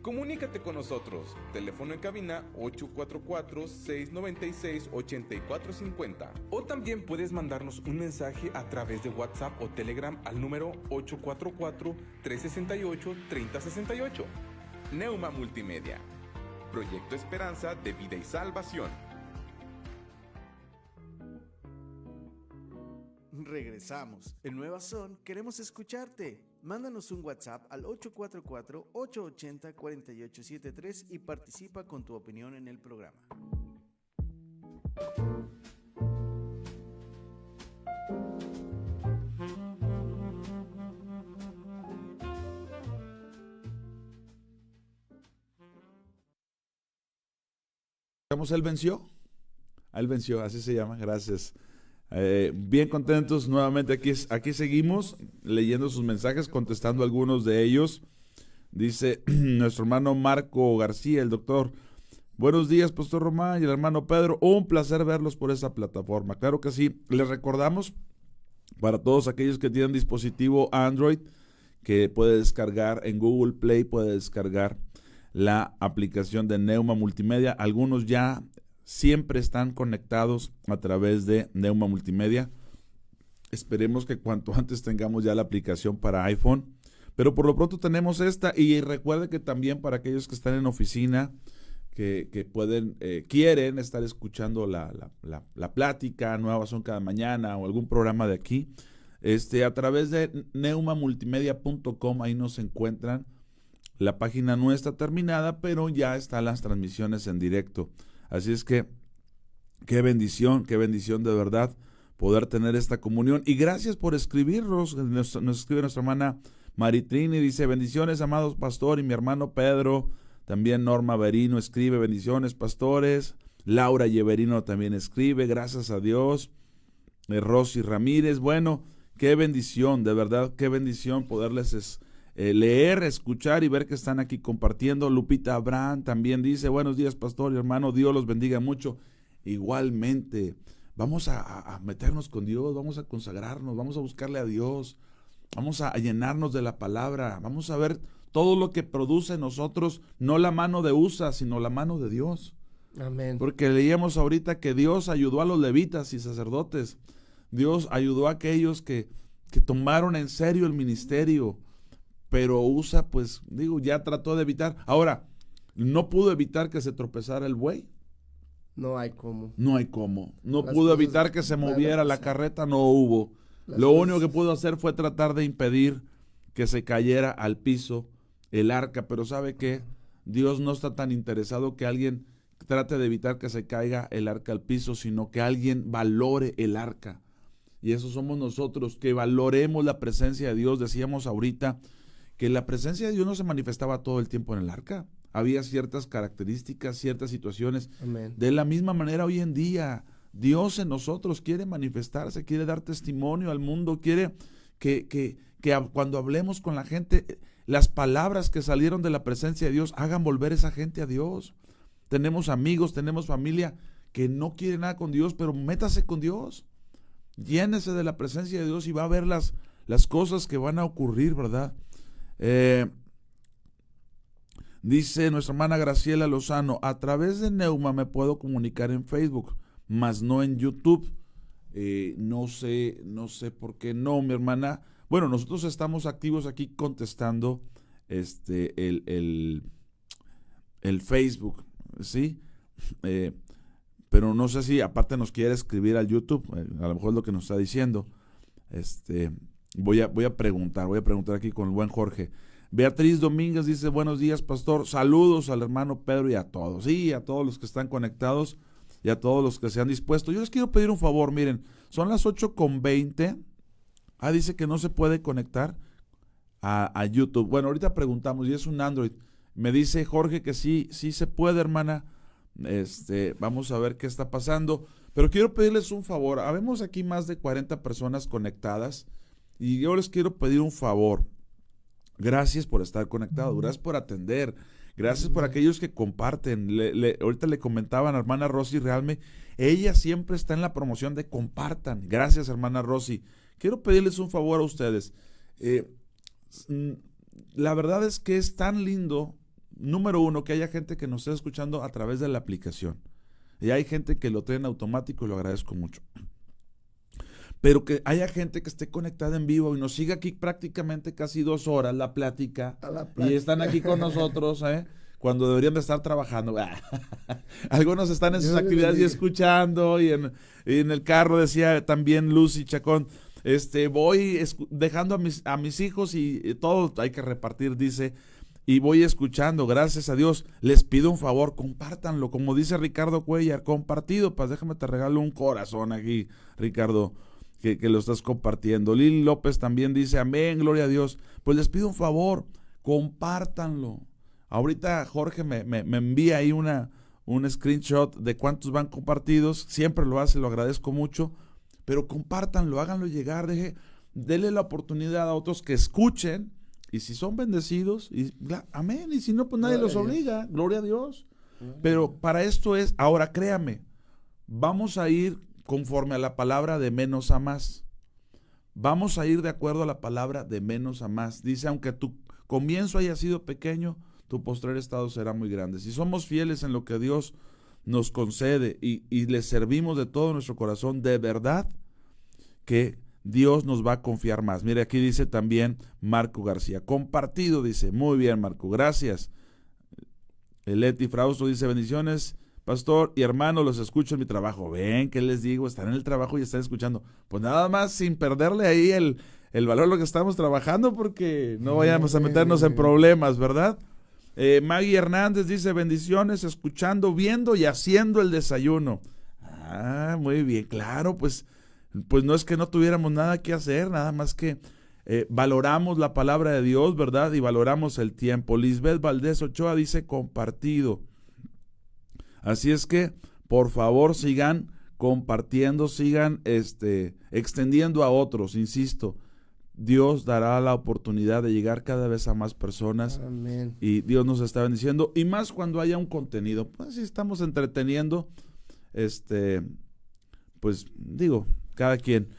Comunícate con nosotros. Teléfono en cabina 844-696-8450. O también puedes mandarnos un mensaje a través de WhatsApp o Telegram al número 844-368-3068. Neuma Multimedia. Proyecto Esperanza de Vida y Salvación. Regresamos. En Nueva Son queremos escucharte. Mándanos un WhatsApp al 844-880-4873 y participa con tu opinión en el programa. Él venció. Él venció, así se llama. Gracias. Bien contentos nuevamente aquí seguimos leyendo sus mensajes, contestando algunos de ellos. Dice nuestro hermano Marco García, el doctor: buenos días, Pastor Román y el hermano Pedro, un placer verlos por esa plataforma. Claro que sí. Les recordamos, para todos aquellos que tienen dispositivo Android, que puede descargar en Google Play, puede descargar la aplicación de Neuma Multimedia. Algunos ya siempre están conectados a través de Neuma Multimedia. Esperemos que cuanto antes tengamos ya la aplicación para iPhone, pero por lo pronto tenemos esta. Y recuerde que también para aquellos que están en oficina, que pueden, quieren estar escuchando la plática, Nueva Son cada mañana o algún programa de aquí, a través de neumamultimedia.com, ahí nos encuentran. La página no está terminada, pero ya están las transmisiones en directo. Así es que qué bendición de verdad poder tener esta comunión. Y gracias por escribirnos. Nos escribe nuestra hermana Maritrini, dice: bendiciones, amados pastor y mi hermano Pedro. También Norma Berino escribe: bendiciones, pastores. Laura Yeverino también escribe: gracias a Dios. Rosy Ramírez, bueno, qué bendición, de verdad, qué bendición poderles leer, escuchar y ver que están aquí compartiendo. Lupita Abraham también dice: buenos días, pastor y hermano, Dios los bendiga mucho. Igualmente, vamos a meternos con Dios, vamos a consagrarnos, vamos a buscarle a Dios, vamos a llenarnos de la palabra, vamos a ver todo lo que produce en nosotros, no la mano de USA, sino la mano de Dios. Amén. Porque leíamos ahorita que Dios ayudó a los levitas y sacerdotes, Dios ayudó a aquellos que tomaron en serio el ministerio. Pero USA, pues, ya trató de evitar. Ahora, no pudo evitar que se tropezara el buey. No hay cómo. No pudo evitar que se moviera la carreta, no hubo. Lo único que pudo hacer fue tratar de impedir que se cayera al piso el arca. Pero ¿sabe qué? Dios no está tan interesado que alguien trate de evitar que se caiga el arca al piso, sino que alguien valore el arca. Y eso somos nosotros, que valoremos la presencia de Dios. Decíamos ahorita que la presencia de Dios no se manifestaba todo el tiempo en el arca. Había ciertas características, ciertas situaciones. Amén. De la misma manera hoy en día, Dios en nosotros quiere manifestarse, quiere dar testimonio al mundo, quiere que cuando hablemos con la gente, las palabras que salieron de la presencia de Dios hagan volver esa gente a Dios. Tenemos amigos, tenemos familia que no quieren nada con Dios, pero métase con Dios. Llénese de la presencia de Dios y va a ver las cosas que van a ocurrir, ¿verdad? Dice nuestra hermana Graciela Lozano: a través de Neuma me puedo comunicar en Facebook, mas no en YouTube. No sé por qué no, mi hermana. Bueno, nosotros estamos activos aquí contestando el Facebook, ¿sí? Pero no sé si aparte nos quiere escribir al YouTube, a lo mejor es lo que nos está diciendo. Voy a preguntar aquí con el buen Jorge. Beatriz Domínguez dice: buenos días, pastor, saludos al hermano Pedro y a todos. Sí, a todos los que están conectados y a todos los que se han dispuesto. Yo les quiero pedir un favor, miren, son las 8:20. Dice que no se puede conectar. a YouTube. Bueno, ahorita preguntamos, y es un Android. Me dice Jorge que sí se puede, hermana. Vamos a ver qué está pasando. Pero quiero pedirles un favor. Habemos aquí más de 40 personas conectadas y yo les quiero pedir un favor. Gracias por estar conectados, gracias por atender, gracias por aquellos que comparten. Ahorita le comentaba a la hermana Rosy Realme, ella siempre está en la promoción de compartan. Gracias, hermana Rosy. Quiero pedirles un favor a ustedes. La verdad es que es tan lindo, número uno, que haya gente que nos esté escuchando a través de la aplicación. Y hay gente que lo trae en automático y lo agradezco mucho. Pero que haya gente que esté conectada en vivo y nos siga aquí prácticamente casi 2 horas la plática. Y están aquí con nosotros, cuando deberían de estar trabajando. Algunos están en sus actividades y escuchando, y en el carro, decía también Lucy Chacón, voy dejando a mis hijos y todo hay que repartir, dice, y voy escuchando, gracias a Dios. Les pido un favor, compártanlo, como dice Ricardo Cuellar, compartido, pues déjame te regalo un corazón aquí, Ricardo, que lo estás compartiendo. Lili López también dice, amén, gloria a Dios. Pues les pido un favor, compártanlo. Ahorita Jorge me envía ahí un screenshot de cuántos van compartidos, siempre lo hace, lo agradezco mucho, pero compártanlo, háganlo llegar, denle la oportunidad a otros que escuchen, y si son bendecidos, amén, y si no, pues nadie los obliga, gloria a Dios. Pero para esto ahora créame, vamos a ir conforme a la palabra de menos a más. Vamos a ir de acuerdo a la palabra de menos a más. Dice, aunque tu comienzo haya sido pequeño, tu postrer estado será muy grande. Si somos fieles en lo que Dios nos concede y le servimos de todo nuestro corazón, de verdad que Dios nos va a confiar más. Mire, aquí dice también Marco García, compartido, dice, muy bien, Marco, gracias. Leti Frausto dice, bendiciones, pastor y hermano, los escucho en mi trabajo. Ven, ¿qué les digo? Están en el trabajo y están escuchando. Pues nada más, sin perderle ahí el valor de lo que estamos trabajando, porque no vayamos a meternos en problemas, ¿verdad? Maggie Hernández dice, bendiciones, escuchando, viendo y haciendo el desayuno. Ah, muy bien, claro, pues no es que no tuviéramos nada que hacer, nada más que valoramos la palabra de Dios, ¿verdad? Y valoramos el tiempo. Lisbeth Valdés Ochoa dice, compartido. Así es que, por favor, sigan compartiendo, sigan extendiendo a otros, insisto. Dios dará la oportunidad de llegar cada vez a más personas. Amén. Y Dios nos está bendiciendo, y más cuando haya un contenido. Pues si estamos entreteniendo, pues digo, cada quien.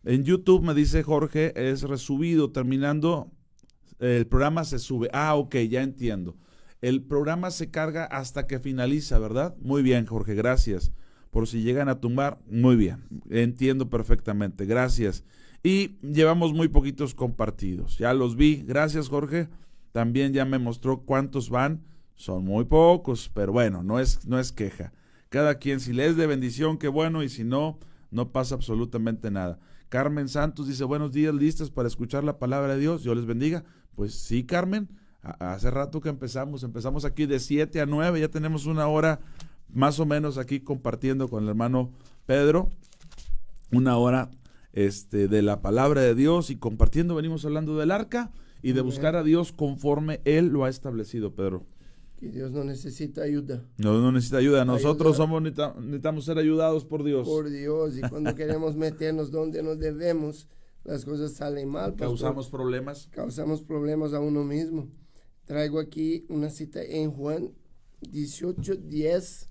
En YouTube me dice Jorge, es resubido, terminando el programa se sube. Ah, ok, ya entiendo. El programa se carga hasta que finaliza, ¿verdad? Muy bien, Jorge, gracias. Por si llegan a tumbar, muy bien. Entiendo perfectamente, gracias. Y llevamos muy poquitos compartidos. Ya los vi, gracias, Jorge. También ya me mostró cuántos van. Son muy pocos, pero bueno, no es queja. Cada quien, si le es de bendición, qué bueno, y si no, no pasa absolutamente nada. Carmen Santos dice, buenos días, listas para escuchar la palabra de Dios. Dios les bendiga. Pues sí, Carmen. Hace rato que empezamos aquí de 7 a 9, ya tenemos 1 hora más o menos aquí compartiendo con el hermano Pedro, 1 hora de la palabra de Dios, y compartiendo, venimos hablando del arca y de buscar a Dios conforme Él lo ha establecido, Pedro. Que Dios no necesita ayuda. No necesita ayuda, nosotros necesitamos ser ayudados por Dios. Por Dios, y cuando queremos meternos donde nos debemos, las cosas salen mal. Causamos problemas. Causamos problemas a uno mismo. Traigo aquí una cita en Juan 18:10,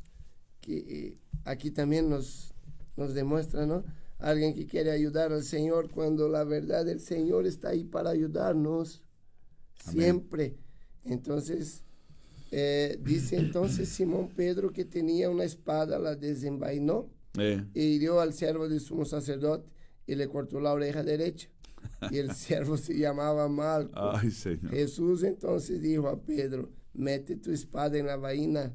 que aquí también nos demuestra, ¿no? Alguien que quiere ayudar al Señor, cuando la verdad el Señor está ahí para ayudarnos. Amén. Siempre. Entonces, dice entonces Simón Pedro, que tenía una espada, la desenvainó e hirió al siervo del sumo sacerdote y le cortó la oreja derecha. Y el siervo se llamaba Malco. Ay, Señor. Jesús entonces dijo a Pedro, mete tu espada en la vaina,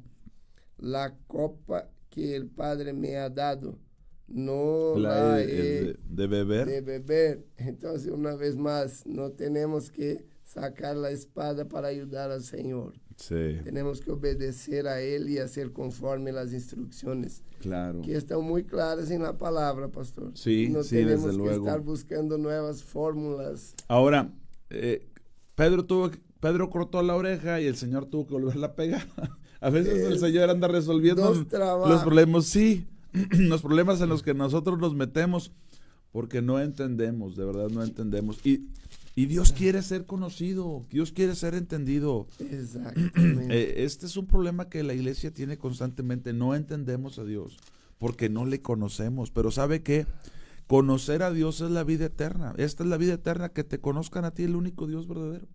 la copa que el Padre me ha dado, no de beber. De beber. Entonces, una vez más, no tenemos que sacar la espada para ayudar al Señor. Sí. Tenemos que obedecer a Él y hacer conforme las instrucciones. Claro. Que están muy claras en la palabra, pastor. Sí, no sí, tenemos desde que luego. estar buscando nuevas fórmulas. Ahora, Pedro cortó la oreja y el Señor tuvo que volverla a pegar. A veces el Señor anda resolviendo los problemas, sí, los problemas en los que nosotros nos metemos porque no entendemos, de verdad no entendemos. Y Dios quiere ser conocido, Dios quiere ser entendido. Exactamente. Este es un problema que la iglesia tiene constantemente, no entendemos a Dios porque no le conocemos, pero ¿sabe qué? Conocer a Dios es la vida eterna. Esta es la vida eterna, que te conozcan a ti, el único Dios verdadero.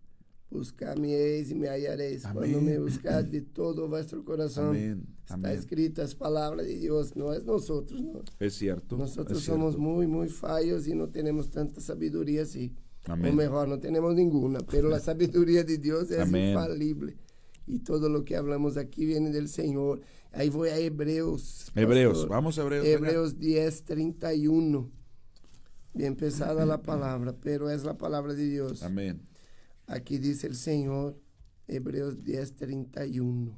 Buscar-me-eis y me hallaréis. Amén. Cuando me buscad de todo vuestro corazón. Amén. Está Amén. escritas palabras de Dios, no es nosotros, ¿no? Es cierto. Nosotros es somos cierto. muy, muy fallos y no tenemos tanta sabiduría así. Amén. O mejor, no tenemos ninguna, pero la sabiduría de Dios es Amén. infalible. Y todo lo que hablamos aquí viene del Señor. Ahí voy a Hebreos. Hebreos, pastor. vamos a Hebreos. Hebreos 10:31. Bien pesada la palabra, pero es la palabra de Dios. Amén. Aquí dice el Señor, Hebreos 10:31.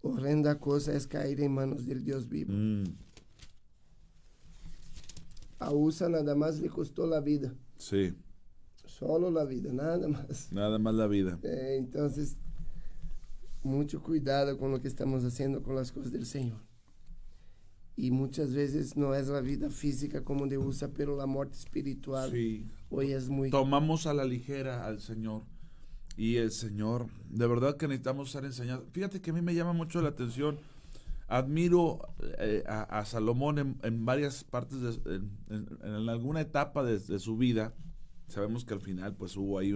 Horrenda cosa es caer en manos del Dios vivo. A USA nada más le costó la vida. Sí, Solo la vida, nada más. nada más la vida. Entonces, mucho cuidado con lo que estamos haciendo con las cosas del Señor. Y muchas veces no es la vida física como de USA, pero la muerte espiritual Sí. hoy es muy... Tomamos a la ligera al Señor. Y el Señor, de verdad que necesitamos ser enseñados. Fíjate que a mí me llama mucho la atención. Admiro a Salomón en varias partes, en alguna etapa de su vida. Sabemos que al final pues hubo ahí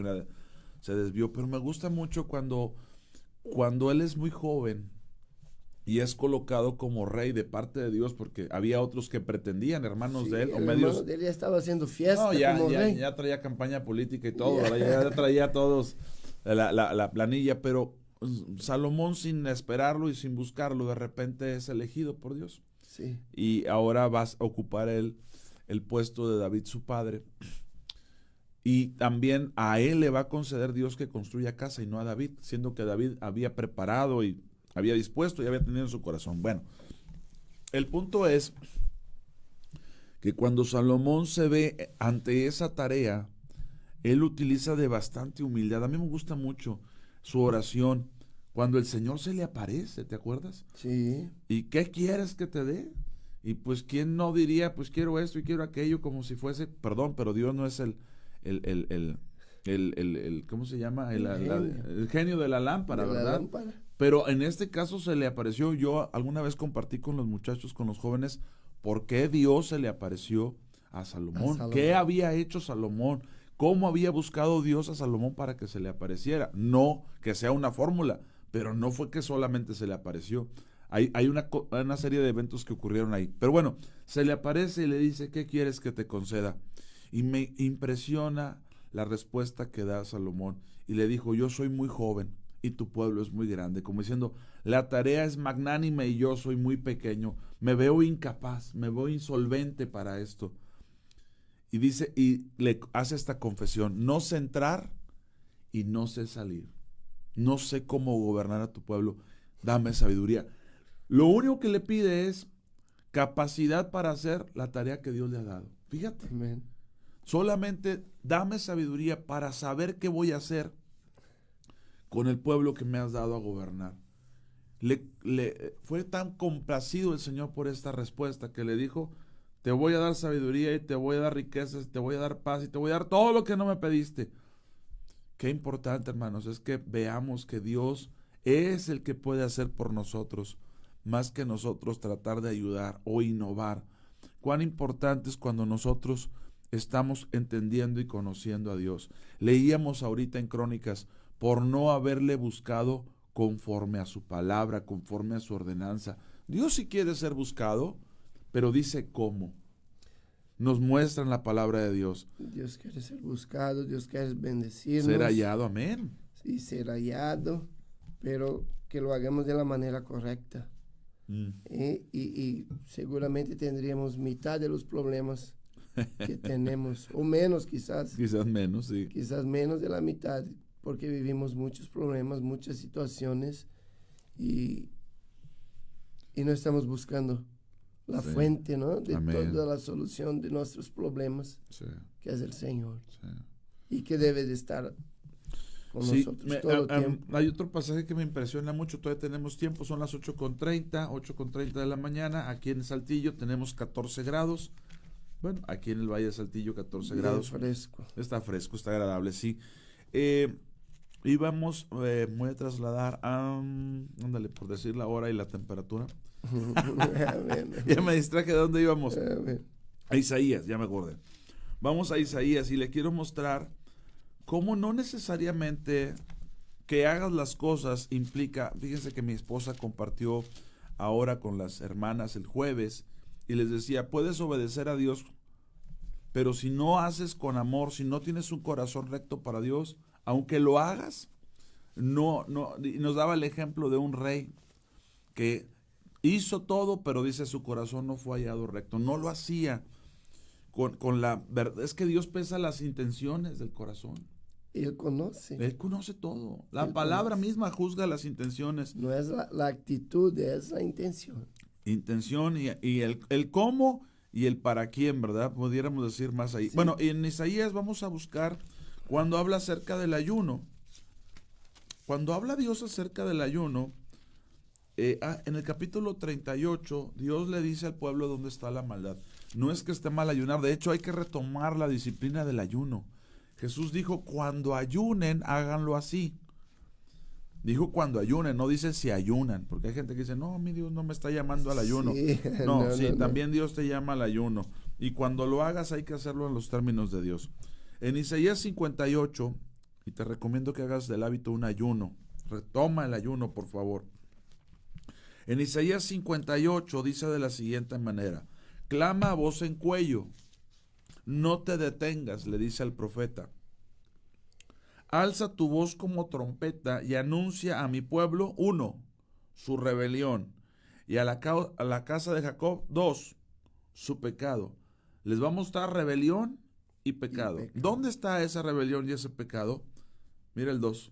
se desvió, pero me gusta mucho cuando él es muy joven y es colocado como rey de parte de Dios, porque había otros que pretendían, hermanos de él, o el medios... hermano de él ya estaba haciendo fiesta No, ya, como ya, rey. ya traía campaña política y todo, ¿verdad? Ya traía todos la planilla, pero Salomón, sin esperarlo y sin buscarlo, de repente es elegido por Dios. Sí. Y ahora vas a ocupar el puesto de David, su padre. Y también a él le va a conceder Dios que construya casa y no a David, siendo que David había preparado y había dispuesto y había tenido en su corazón. Bueno, el punto es que cuando Salomón se ve ante esa tarea, él utiliza de bastante humildad. A mí me gusta mucho su oración cuando el Señor se le aparece, ¿te acuerdas? Sí. ¿Y qué quieres que te dé? Y ¿quién no diría, pues quiero esto y quiero aquello, como si fuese, perdón, pero Dios no es el ¿cómo se llama? El genio de la lámpara, De la ¿verdad? lámpara. Pero en este caso se le apareció. Yo alguna vez compartí con los muchachos, con los jóvenes, por qué Dios se le apareció a Salomón. ¿Qué había hecho Salomón? ¿Cómo había buscado Dios a Salomón para que se le apareciera? No que sea una fórmula, pero no fue que solamente se le apareció. Hay una serie de eventos que ocurrieron ahí. Pero bueno, se le aparece y le dice, ¿qué quieres que te conceda? Y me impresiona la respuesta que da Salomón. Y le dijo, yo soy muy joven y tu pueblo es muy grande. Como diciendo, la tarea es magnánime y yo soy muy pequeño. Me veo incapaz, me veo insolvente para esto. Y dice, y le hace esta confesión, no sé entrar y no sé salir. No sé cómo gobernar a tu pueblo. Dame sabiduría. Lo único que le pide es capacidad para hacer la tarea que Dios le ha dado. Fíjate. Amén. Solamente dame sabiduría para saber qué voy a hacer con el pueblo que me has dado a gobernar. Fue tan complacido el Señor por esta respuesta que le dijo, te voy a dar sabiduría y te voy a dar riquezas, te voy a dar paz y te voy a dar todo lo que no me pediste. Qué importante, hermanos, es que veamos que Dios es el que puede hacer por nosotros, más que nosotros tratar de ayudar o innovar. Cuán importante es cuando nosotros estamos entendiendo y conociendo a Dios. Leíamos ahorita en Crónicas, por no haberle buscado conforme a su palabra, conforme a su ordenanza. Dios sí quiere ser buscado, pero dice cómo. Nos muestra en la palabra de Dios. Dios quiere ser buscado, Dios quiere bendecirnos. Ser hallado, amén. Sí, ser hallado, pero que lo hagamos de la manera correcta. Y seguramente tendríamos mitad de los problemas que tenemos, o menos quizás. Quizás menos, sí. Quizás menos de la mitad, porque vivimos muchos problemas, muchas situaciones y no estamos buscando la fuente, ¿no? De Amén. toda la solución de nuestros problemas, Sí, que es el Señor. sí. y que debe de estar con Sí, nosotros todo el tiempo. hay otro pasaje que me impresiona mucho, todavía tenemos tiempo, son las 8:30 de la mañana, aquí en Saltillo tenemos 14 grados, bueno, aquí en el Valle de Saltillo 14 Bien grados, fresco. está fresco, está agradable, sí. Y vamos, voy a trasladar a, ándale, por decir la hora y la temperatura, ya me distraje de dónde íbamos, a Isaías, ya me acordé. Vamos a Isaías y le quiero mostrar cómo no necesariamente que hagas las cosas implica, fíjense que mi esposa compartió ahora con las hermanas el jueves y les decía, puedes obedecer a Dios, pero si no haces con amor, si no tienes un corazón recto para Dios, aunque lo hagas, no, y nos daba el ejemplo de un rey que hizo todo, pero dice su corazón no fue hallado recto, no lo hacía con la verdad, es que Dios pesa las intenciones del corazón. Él conoce. Él conoce todo. La Él palabra conoce. misma juzga las intenciones. No es la actitud, es la intención. Intención y el cómo y el para quién, ¿verdad? Pudiéramos decir más ahí. Sí. Bueno, en Isaías vamos a buscar cuando habla acerca del ayuno. Cuando habla Dios acerca del ayuno, en el capítulo 38, Dios le dice al pueblo dónde está la maldad. No es que esté mal ayunar, de hecho hay que retomar la disciplina del ayuno. Jesús dijo, cuando ayunen, háganlo así. Dijo cuando ayunen, no dice si ayunan, porque hay gente que dice, no, mi Dios no me está llamando al ayuno. Sí, No, no, sí, no. también Dios te llama al ayuno. Y cuando lo hagas hay que hacerlo en los términos de Dios. En Isaías 58, y te recomiendo que hagas del hábito un ayuno, retoma el ayuno, por favor. En Isaías 58 dice de la siguiente manera, clama a voz en cuello, no te detengas, le dice al profeta. Alza tu voz como trompeta y anuncia a mi pueblo, 1, su rebelión, y a la casa de Jacob, 2, su pecado. Les va a mostrar rebelión y pecado. ¿Dónde está esa rebelión y ese pecado? Mira el 2.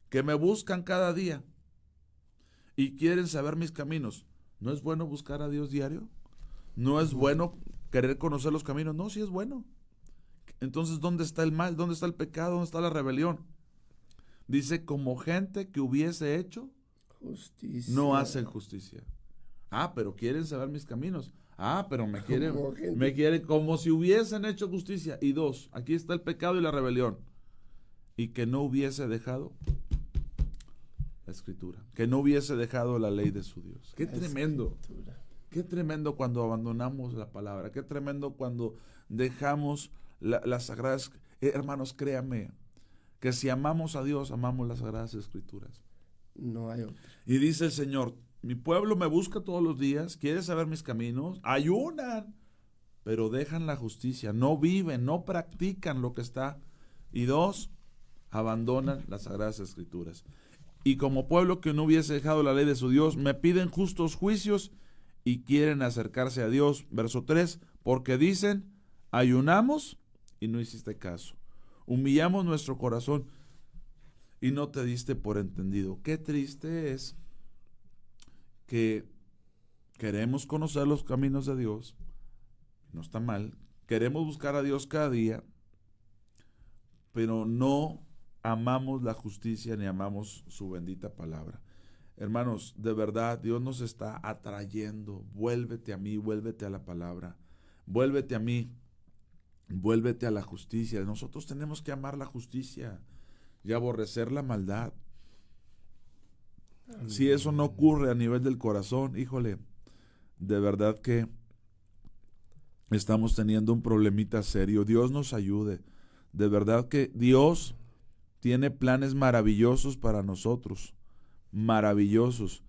Que me buscan cada día y quieren saber mis caminos. ¿No es bueno buscar a Dios diario? ¿No es bueno querer conocer los caminos? No, sí es bueno. Entonces, ¿dónde está el mal? ¿Dónde está el pecado? ¿Dónde está la rebelión? Dice, como gente que hubiese hecho, Justicia. no hacen justicia. Ah, pero quieren saber mis caminos. Ah, pero me Como quieren como si hubiesen hecho justicia. Y 2, aquí está el pecado y la rebelión. Y que no hubiese dejado la escritura. Que no hubiese dejado la ley de su Dios. Qué tremendo. Escritura. Qué tremendo cuando abandonamos la palabra. Qué tremendo cuando dejamos las sagradas. Hermanos, créame que si amamos a Dios, amamos las sagradas escrituras. No hay otro. Y dice el Señor, mi pueblo me busca todos los días, quiere saber mis caminos, ayunan, pero dejan la justicia, no viven, no practican lo que está. Y 2, abandonan las sagradas escrituras. Y como pueblo que no hubiese dejado la ley de su Dios, me piden justos juicios y quieren acercarse a Dios. Verso 3, porque dicen, ayunamos y no hiciste caso. Humillamos nuestro corazón y no te diste por entendido. Qué triste es que queremos conocer los caminos de Dios, no está mal, queremos buscar a Dios cada día, pero no amamos la justicia ni amamos su bendita palabra. Hermanos, de verdad, Dios nos está atrayendo. Vuélvete a mí, vuélvete a la palabra, vuélvete a mí, vuélvete a la justicia. Nosotros tenemos que amar la justicia y aborrecer la maldad. Si eso no ocurre a nivel del corazón, híjole, de verdad que estamos teniendo un problemita serio. Dios nos ayude. De verdad que Dios tiene planes maravillosos para nosotros, maravillosos,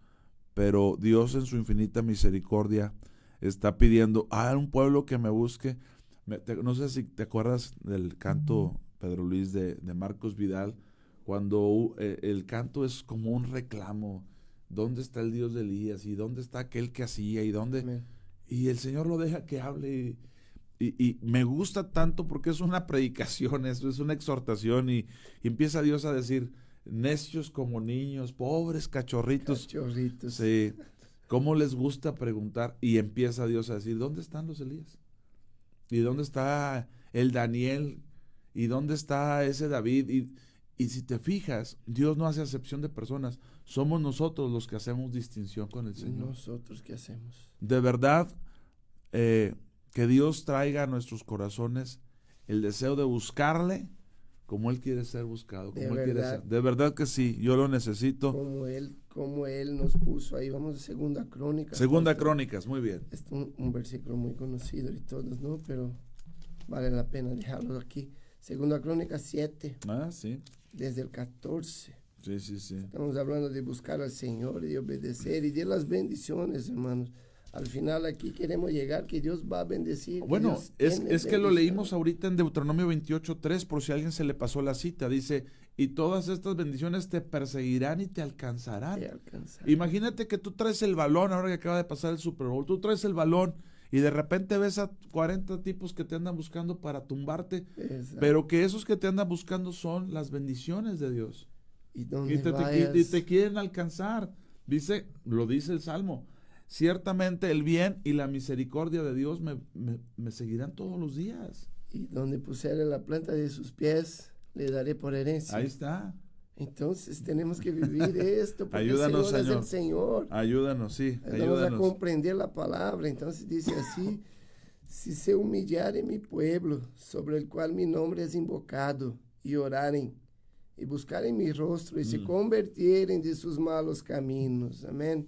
pero Dios en su infinita misericordia está pidiendo a un pueblo que me busque. No sé si te acuerdas del canto, Pedro Luis, de Marcos Vidal, cuando el canto es como un reclamo. ¿Dónde está el Dios de Elías? ¿Y dónde está aquel que hacía? ¿Y dónde? Amén. Y el Señor lo deja que hable. Y me gusta tanto porque es una predicación, es una exhortación. Y empieza Dios a decir, necios como niños, pobres cachorritos. Cachorritos. Sí. ¿Cómo les gusta preguntar? Y empieza Dios a decir, ¿dónde están los Elías? ¿Y dónde está el Daniel? ¿Y dónde está ese David? Y si te fijas, Dios no hace acepción de personas. Somos nosotros los que hacemos distinción con el Señor. ¿Nosotros qué hacemos? De verdad, que Dios traiga a nuestros corazones el deseo de buscarle como Él quiere ser buscado. Como Él quiere ser. De verdad que sí, yo lo necesito. Como él nos puso ahí. Vamos a Segunda Crónicas. Segunda Crónicas, muy bien. Es un versículo muy conocido y todos, ¿no? Pero vale la pena dejarlo aquí. Segunda Crónicas 7. Ah, sí. Desde el 14. Sí. Estamos hablando de buscar al Señor y de obedecer y de las bendiciones, hermanos. Al final aquí queremos llegar que Dios va a bendecir. Bueno, Dios es que lo leímos ahorita en Deuteronomio 28:3, por si a alguien se le pasó la cita. Dice, y todas estas bendiciones te perseguirán y te alcanzarán. Imagínate que tú traes el balón, ahora que acaba de pasar el Super Bowl, tú traes el balón y de repente ves a 40 tipos que te andan buscando para tumbarte, pero que esos que te andan buscando son las bendiciones de Dios. Y te quieren alcanzar. Lo dice el Salmo. Ciertamente el bien y la misericordia de Dios me seguirán todos los días. Y donde pusiere la planta de sus pies, le daré por herencia. Ahí está. Entonces tenemos que vivir esto, porque ayúdanos, el Señor es el Señor. Ayúdanos, sí. Vamos a comprender la palabra. Entonces dice así, si se humillare mi pueblo, sobre el cual mi nombre es invocado, y oraren, y buscaren mi rostro, y se convirtieren de sus malos caminos. Amén.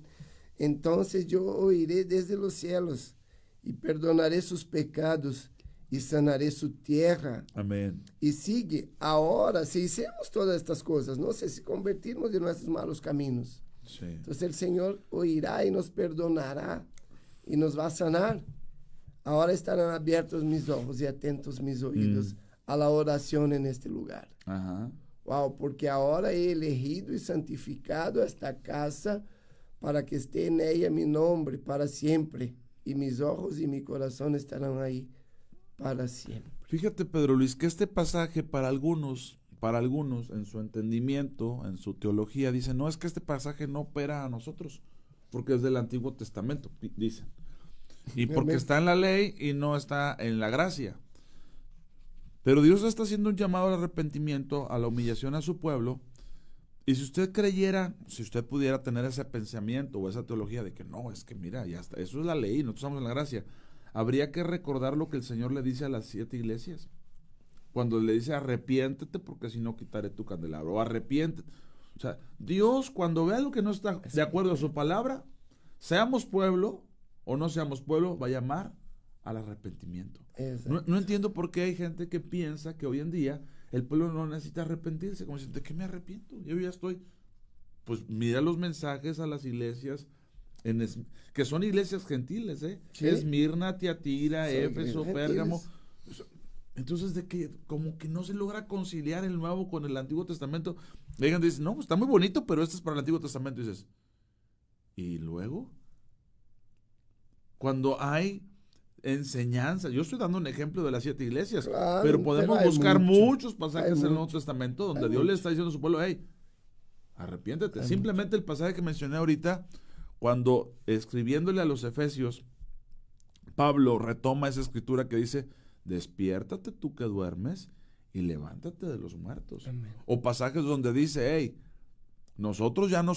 Entonces yo oiré desde los cielos, y perdonaré sus pecados, y sanaré su tierra. Amén. Y sigue, ahora, si hicimos todas estas cosas, ¿no? Si convertimos de nuestros malos caminos, sí. Entonces el Señor oirá y nos perdonará, y nos va a sanar. Ahora estarán abiertos mis ojos y atentos mis oídos a la oración en este lugar. Ajá. Wow, porque ahora he elegido y santificado esta casa para que esté en ella mi nombre para siempre, y mis ojos y mi corazón estarán ahí para siempre. Fíjate, Pedro Luis, que este pasaje para algunos en su entendimiento, en su teología, dicen, no, es que este pasaje no opera a nosotros, porque es del Antiguo Testamento, dicen. Y porque está en la ley y no está en la gracia. Pero Dios está haciendo un llamado al arrepentimiento, a la humillación a su pueblo. Y si usted creyera, si usted pudiera tener ese pensamiento o esa teología de que no, es que mira, ya está, eso es la ley, nosotros estamos en la gracia, habría que recordar lo que el Señor le dice a las 7 iglesias. Cuando le dice arrepiéntete porque si no quitaré tu candelabro, o arrepiéntete. O sea, Dios cuando vea lo que no está de acuerdo a su palabra, seamos pueblo o no seamos pueblo, va a llamar al arrepentimiento. No entiendo por qué hay gente que piensa que hoy en día el pueblo no necesita arrepentirse, como diciendo, ¿de qué me arrepiento? Yo ya estoy. Pues mira los mensajes a las iglesias, que son iglesias gentiles, ¿Sí? Esmirna, Tiatira, Son Éfeso, gentiles. Pérgamo. Entonces, de que como que no se logra conciliar el Nuevo con el Antiguo Testamento. Llegan y dicen, no, pues está muy bonito, pero este es para el Antiguo Testamento. Y dices, ¿y luego? Cuando hay enseñanza, yo estoy dando un ejemplo de las 7 iglesias, Claro, pero podemos pero hay buscar muchos Hay pasajes en el Nuevo mucho. Testamento donde Hay Dios le mucho. está diciendo a su pueblo, hey, arrepiéntete. Hay Simplemente el pasaje que mencioné ahorita, cuando escribiéndole a los Efesios, Pablo retoma esa escritura que dice, despiértate tú que duermes y levántate de los muertos. Amén. O pasajes donde dice, hey, nosotros ya no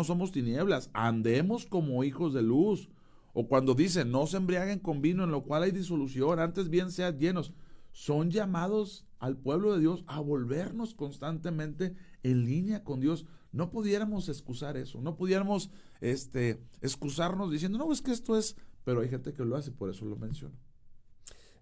somos tinieblas, andemos como hijos de luz. O cuando dice, no se embriaguen con vino en lo cual hay disolución, antes bien sean llenos. Son llamados al pueblo de Dios a volvernos constantemente en línea con Dios. No pudiéramos excusar eso, no pudiéramos excusarnos diciendo, no, es que esto es, pero hay gente que lo hace, por eso lo menciono.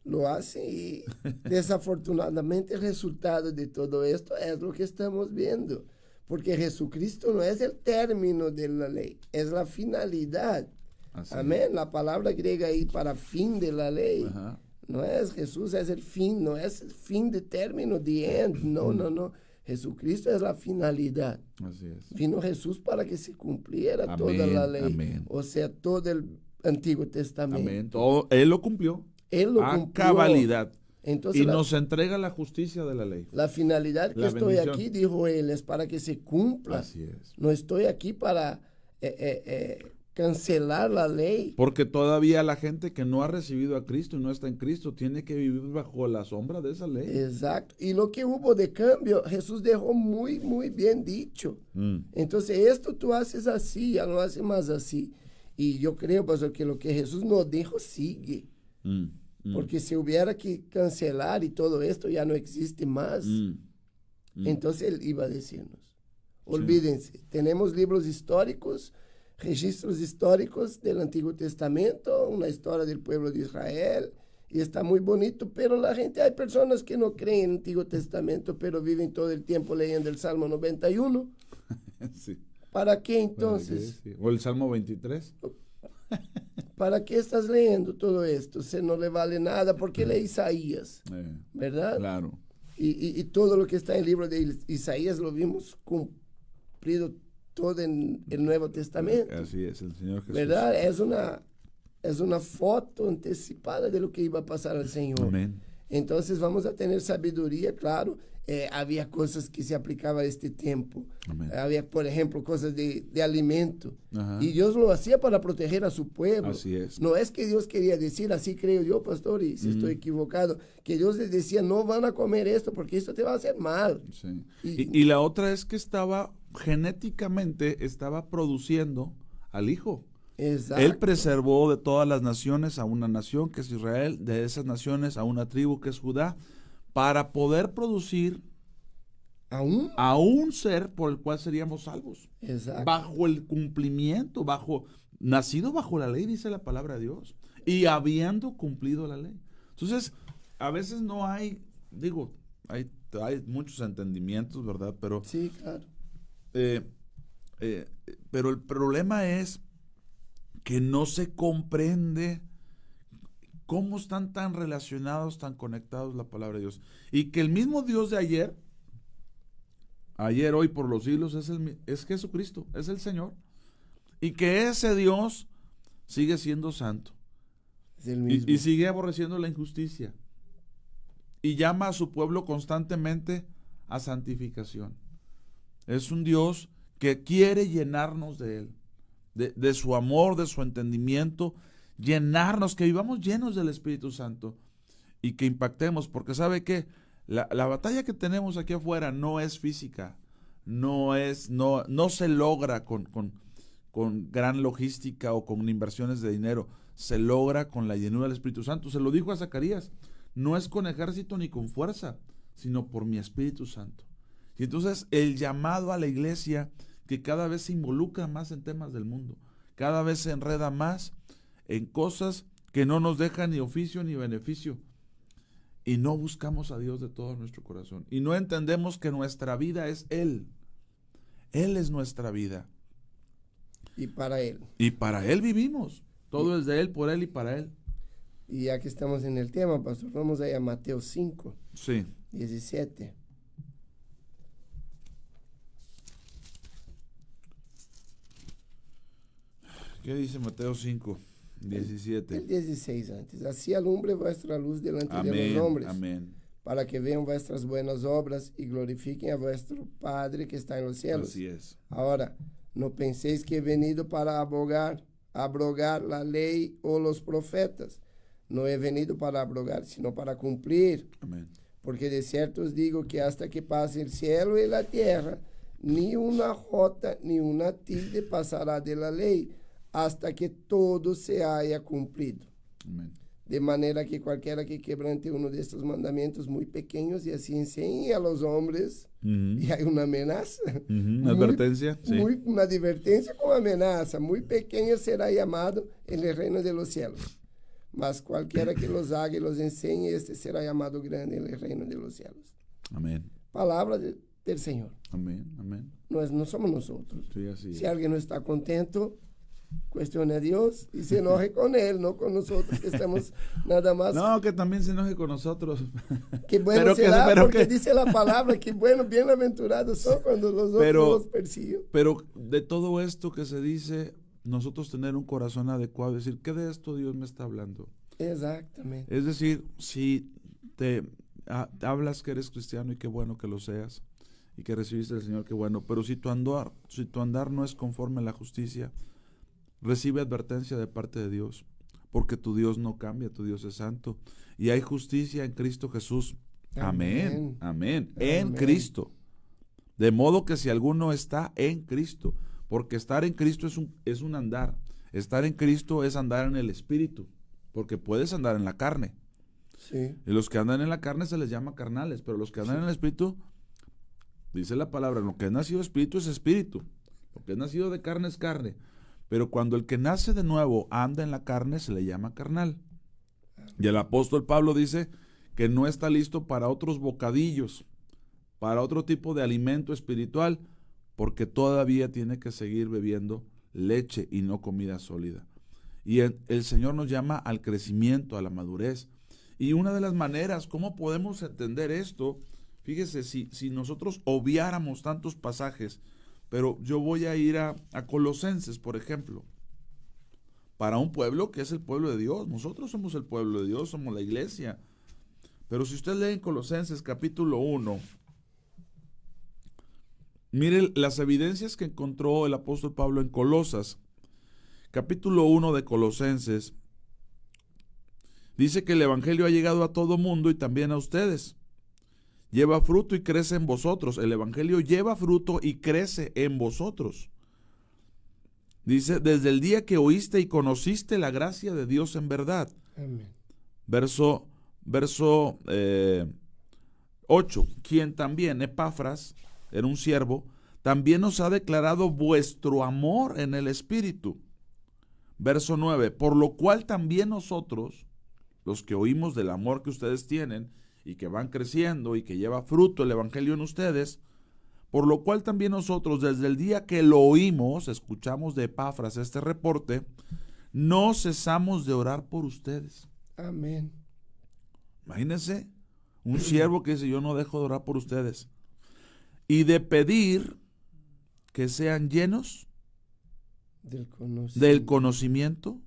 Lo hace y desafortunadamente el resultado de todo esto es lo que estamos viendo. Porque Jesucristo no es el término de la ley, es la finalidad. Así. Amén. La palabra griega ahí para fin de la ley. Ajá. No es Jesús, es el fin, no es el fin de término, the end. No. Jesucristo es la finalidad. Así es. Vino Jesús para que se cumpliera Amén, toda la ley. amén. O sea, todo el Antiguo Testamento. Amén. Todo, Él lo cumplió. Él lo a cumplió. cabalidad. Entonces, Y nos entrega la justicia de la ley. la finalidad que La estoy bendición. aquí, dijo él, es para que se cumpla. Así es. No estoy aquí para cancelar la ley. Porque todavía la gente que no ha recibido a Cristo y no está en Cristo tiene que vivir bajo la sombra de esa ley. Exacto. Y lo que hubo de cambio, Jesús dejó muy, muy bien dicho. Entonces, esto tú haces así, ya no haces más así. Y yo creo, pastor, que lo que Jesús nos dijo sigue. Porque si hubiera que cancelar y todo esto ya no existe más. Entonces él iba a decirnos, olvídense, tenemos libros históricos, registros históricos del Antiguo Testamento, una historia del pueblo de Israel, y está muy bonito, pero la gente, hay personas que no creen en el Antiguo Testamento, pero viven todo el tiempo leyendo el Salmo 91. Sí. ¿Para qué entonces? Sí. O el Salmo 23. ¿Para qué estás leyendo todo esto? Se no le vale nada, porque lee Isaías, ¿verdad? Claro. Y todo lo que está en el libro de Isaías lo vimos cumplido todo en el Nuevo Testamento. Así es, el Señor Jesús. ¿Verdad? Es una foto anticipada de lo que iba a pasar al Señor. Amén. Entonces vamos a tener sabiduría, claro. Había cosas que se aplicaban a este tiempo. Amén. Había, por ejemplo, cosas de alimento. Ajá. Y Dios lo hacía para proteger a su pueblo. Así es. No es que Dios quería decir, así creo yo, pastor, y si estoy equivocado, que Dios les decía, no van a comer esto porque esto te va a hacer mal. Sí. Y la otra es que genéticamente estaba produciendo al Hijo. Exacto. Él preservó de todas las naciones a una nación que es Israel, de esas naciones a una tribu que es Judá, para poder producir a un ser por el cual seríamos salvos. Exacto. Bajo el cumplimiento, nacido bajo la ley, dice la palabra de Dios, y habiendo cumplido la ley. Entonces, a veces no hay, hay muchos entendimientos, ¿verdad? Pero, sí, claro. Pero el problema es que no se comprende cómo están tan relacionados, tan conectados la palabra de Dios. Y que el mismo Dios de ayer, hoy, por los siglos, es Jesucristo, es el Señor. Y que ese Dios sigue siendo santo. Es el mismo. Y sigue aborreciendo la injusticia. Y llama a su pueblo constantemente a santificación. Es un Dios que quiere llenarnos de Él, de su amor, de su entendimiento, llenarnos, que vivamos llenos del Espíritu Santo y que impactemos, porque ¿sabe qué? La batalla que tenemos aquí afuera no es física, no se logra con gran logística o con inversiones de dinero, se logra con la llenura del Espíritu Santo. Se lo dijo a Zacarías, no es con ejército ni con fuerza, sino por mi Espíritu Santo. Y entonces el llamado a la iglesia, que cada vez se involucra más en temas del mundo, cada vez se enreda más en cosas que no nos dejan ni oficio ni beneficio, y no buscamos a Dios de todo nuestro corazón, y no entendemos que nuestra vida es Él. Él es nuestra vida. Y para Él. Y para Él vivimos. Todo es de Él, por Él y para Él. Y ya que estamos en el tema, pastor, vamos ahí a Mateo 5, Sí. 17. ¿Qué dice Mateo 5, 17? El 16 antes. Así alumbre vuestra luz delante de Amén, los hombres, amén. para que vean vuestras buenas obras y glorifiquen a vuestro Padre que está en los cielos. Así es. Ahora, no penséis que he venido para abrogar la ley o los profetas. No he venido para abrogar, sino para cumplir. Amén. Porque de cierto os digo que hasta que pase el cielo y la tierra, ni una jota ni una tilde pasará de la ley, hasta que todo se haya cumplido. Amén. De manera que cualquiera que quebrante uno de estos mandamientos muy pequeños y así enseñe a los hombres, y hay una amenaza. Una advertencia. Sí. Una advertencia con amenaza. Muy pequeño será llamado en el reino de los cielos. Mas cualquiera que los haga y los enseñe, este será llamado grande en el reino de los cielos. Amén. Palabra del Señor. Amén. Amén. No somos nosotros. Sí, así Si es. alguien no está contento, cuestione a Dios y se enoje con Él, no con nosotros que estamos nada más. No, que también se enoje con nosotros. Que bueno Pero será, pero porque dice la palabra que bueno, bienaventurados son cuando los otros los persiguen. Pero de todo esto que se dice, nosotros tener un corazón adecuado, decir, ¿qué de esto Dios me está hablando? Exactamente. Es decir, si te hablas que eres cristiano y qué bueno que lo seas y que recibiste al Señor, qué bueno, pero si tu andar no es conforme a la justicia, Recibe advertencia de parte de Dios, porque tu Dios no cambia, tu Dios es santo. Y hay justicia en Cristo Jesús. Amén, amén. En Cristo. De modo que si alguno está en Cristo, porque estar en Cristo es un andar. Estar en Cristo es andar en el Espíritu, porque puedes andar en la carne. Sí. Y los que andan en la carne se les llama carnales, pero los que andan en el Espíritu, dice la palabra, lo que es nacido de Espíritu es Espíritu, lo que es nacido de carne es carne. Pero cuando el que nace de nuevo anda en la carne, se le llama carnal. Y el apóstol Pablo dice que no está listo para otros bocadillos, para otro tipo de alimento espiritual, porque todavía tiene que seguir bebiendo leche y no comida sólida. Y el Señor nos llama al crecimiento, a la madurez. Y una de las maneras, ¿cómo podemos entender esto? Fíjese, si nosotros obviáramos tantos pasajes, pero yo voy a ir a Colosenses, por ejemplo, para un pueblo que es el pueblo de Dios. Nosotros somos el pueblo de Dios, somos la iglesia. Pero si usted lee en Colosenses capítulo 1, mire las evidencias que encontró el apóstol Pablo en Colosas. Capítulo 1 de Colosenses dice que el evangelio ha llegado a todo mundo y también a ustedes. Lleva fruto y crece en vosotros. El evangelio lleva fruto y crece en vosotros. Dice, desde el día que oíste y conociste la gracia de Dios en verdad. Amén. Verso 8. Quien también, Epafras, era un siervo, también nos ha declarado vuestro amor en el Espíritu. Verso 9. Por lo cual también nosotros, los que oímos del amor que ustedes tienen y que van creciendo y que lleva fruto el evangelio en ustedes, por lo cual también nosotros desde el día que lo oímos, escuchamos de Epafras este reporte, no cesamos de orar por ustedes. Amén. Imagínense, un siervo que dice, yo no dejo de orar por ustedes. Y de pedir que sean llenos del conocimiento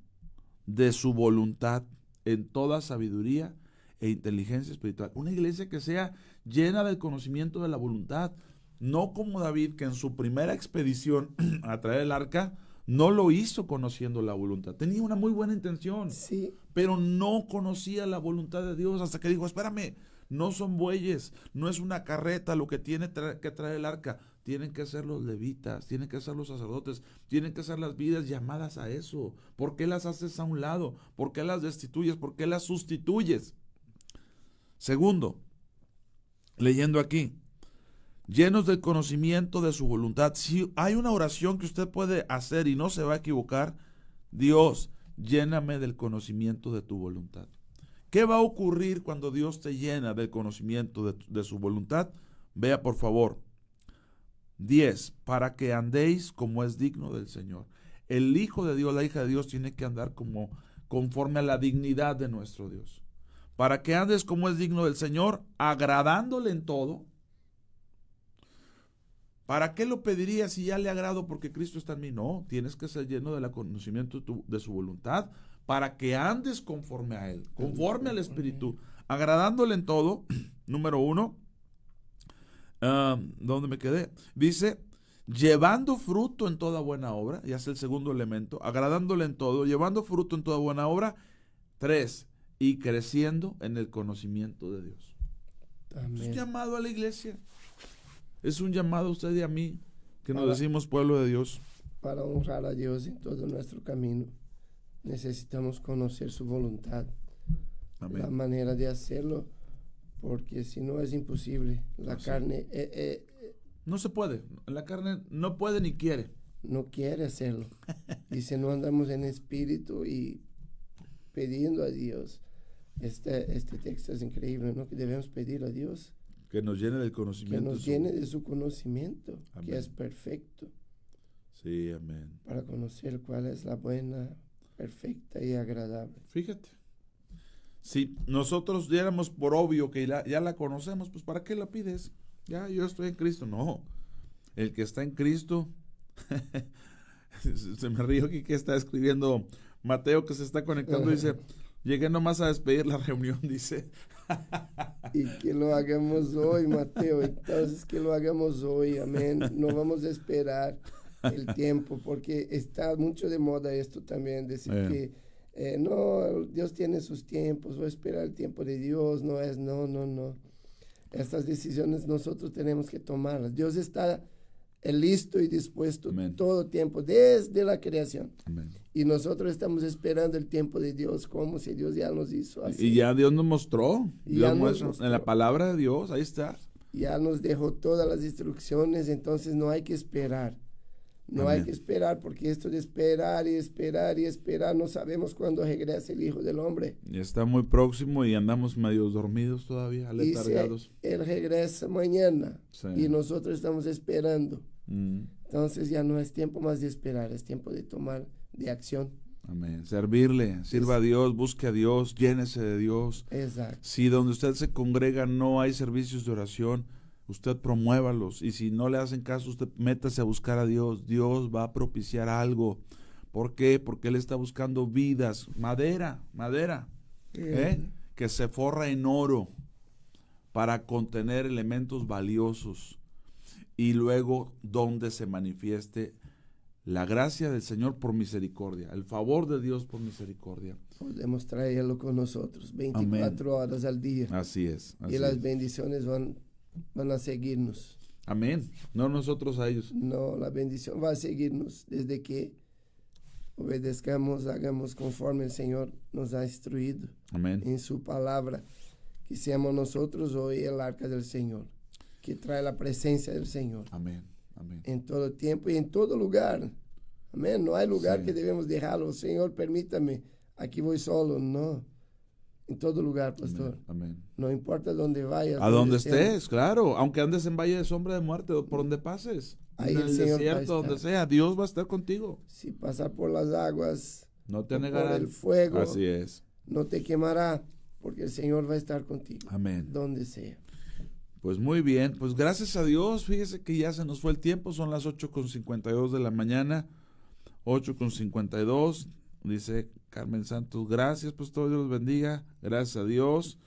de su voluntad en toda sabiduría e inteligencia espiritual. Una iglesia que sea llena del conocimiento de la voluntad, no como David, que en su primera expedición a traer el arca no lo hizo conociendo la voluntad. Tenía una muy buena intención, sí, pero no conocía la voluntad de Dios hasta que dijo, espérame, no son bueyes, no es una carreta lo que tiene que traer el arca. Tienen que ser los levitas, tienen que ser los sacerdotes, tienen que ser las vidas llamadas a eso. ¿Por qué las haces a un lado? ¿Por qué las destituyes? ¿Por qué las sustituyes? Segundo, leyendo aquí, llenos del conocimiento de su voluntad. Si hay una oración que usted puede hacer y no se va a equivocar, Dios, lléname del conocimiento de tu voluntad. ¿Qué va a ocurrir cuando Dios te llena del conocimiento de su voluntad? Vea por favor. 10. Para que andéis como es digno del Señor. El Hijo de Dios, la hija de Dios tiene que andar conforme a la dignidad de nuestro Dios. Para que andes como es digno del Señor, agradándole en todo. ¿Para qué lo pediría si ya le agrado porque Cristo está en mí? No, tienes que ser lleno del conocimiento de su voluntad para que andes conforme a Él, conforme al Espíritu, agradándole en todo. Número 1, ¿dónde me quedé? Dice, llevando fruto en toda buena obra, ya es el segundo elemento, agradándole en todo, llevando fruto en toda buena obra. 3, y creciendo en el conocimiento de Dios. amén. Es un llamado a la iglesia. Es un llamado a usted y a mí, que nos decimos pueblo de Dios. Para honrar a Dios en todo nuestro camino, necesitamos conocer su voluntad, Amén. la manera de hacerlo, porque si no es imposible. La carne No se puede. La carne no puede ni quiere. no quiere hacerlo. Y si no andamos en espíritu y pidiendo a Dios, este texto es increíble, ¿no? Que debemos pedir a Dios Que nos llene del que conocimiento. nos llene de su conocimiento, Amén. que es perfecto, Sí, amén. para conocer cuál es la buena, perfecta y agradable. Fíjate. Si nosotros diéramos por obvio que ya la conocemos, pues ¿para qué la pides? Ya, yo estoy en Cristo. No. El que está en Cristo, se me río aquí que está escribiendo Mateo, que se está conectando, dice, llegué nomás a despedir la reunión, dice. Y que lo hagamos hoy, Mateo. Entonces, que lo hagamos hoy. Amén. No vamos a esperar el tiempo, porque está mucho de moda esto también, decir que no, Dios tiene sus tiempos, voy a esperar el tiempo de Dios, no. Estas decisiones nosotros tenemos que tomarlas. Dios está listo y dispuesto todo tiempo, desde la creación. Amén. Y nosotros estamos esperando el tiempo de Dios, como si Dios ya nos hizo así. Y ya Dios nos mostró. Ya Dios nos muestra en la palabra de Dios, ahí está. Ya nos dejó todas las instrucciones, entonces no hay que esperar. No Amén. hay que esperar, porque esto de esperar y esperar y esperar, no sabemos cuándo regresa el Hijo del Hombre. Y está muy próximo y andamos medio dormidos todavía, Y si aletargados. Él regresa mañana Sí. y nosotros estamos esperando. Mm. Entonces ya no es tiempo más de esperar, es tiempo de tomar de acción. Amén. Servirle, sirva a Dios, busque a Dios, llénese de Dios. Exacto. Si donde usted se congrega no hay servicios de oración, usted promuévalos. Y si no le hacen caso, usted métase a buscar a Dios. Dios va a propiciar algo. ¿Por qué? Porque Él está buscando vidas, madera, que se forra en oro para contener elementos valiosos. Y luego donde se manifieste la gracia del Señor por misericordia, el favor de Dios por misericordia. Podemos traerlo con nosotros 24 horas al día. Así es. Y las bendiciones van a seguirnos. Amén. No nosotros a ellos. No, la bendición va a seguirnos desde que obedezcamos, hagamos conforme el Señor nos ha instruido. Amén. En su palabra. Que seamos nosotros hoy el arca del Señor, que trae la presencia del Señor. Amén. Amén. En todo tiempo y en todo lugar. Amén. No hay lugar que debemos dejarlo. Señor, permítame, aquí voy solo. No. En todo lugar, pastor. Amén. No importa dónde vayas. A donde estés, claro. Aunque andes en valle de sombra de muerte, por donde pases. Ahí en el el Señor desierto, va a estar. donde sea, Dios va a estar contigo. Si pasar por las aguas, No te o negará. por el fuego, Así es. no te quemará, porque el Señor va a estar contigo. Amén. Donde sea. Pues muy bien, pues gracias a Dios, fíjese que ya se nos fue el tiempo, son las 8:52 de la mañana, 8:52, dice Carmen Santos, gracias, pues todo Dios los bendiga, gracias a Dios,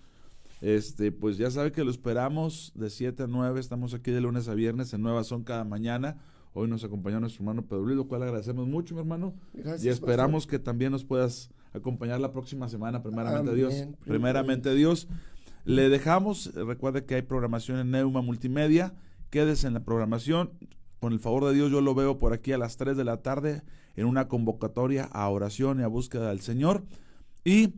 pues ya sabe que lo esperamos de 7 a 9, estamos aquí de lunes a viernes, en Nueva Son cada mañana, hoy nos acompañó nuestro hermano Pedro Luis, lo cual agradecemos mucho, mi hermano, Gracias, y esperamos pastor. que también nos puedas acompañar la próxima semana, primeramente Amén. Dios, primeramente Dios. Le dejamos, recuerde que hay programación en Neuma Multimedia, quédese en la programación, con el favor de Dios yo lo veo por aquí a las 3 de la tarde en una convocatoria a oración y a búsqueda del Señor, y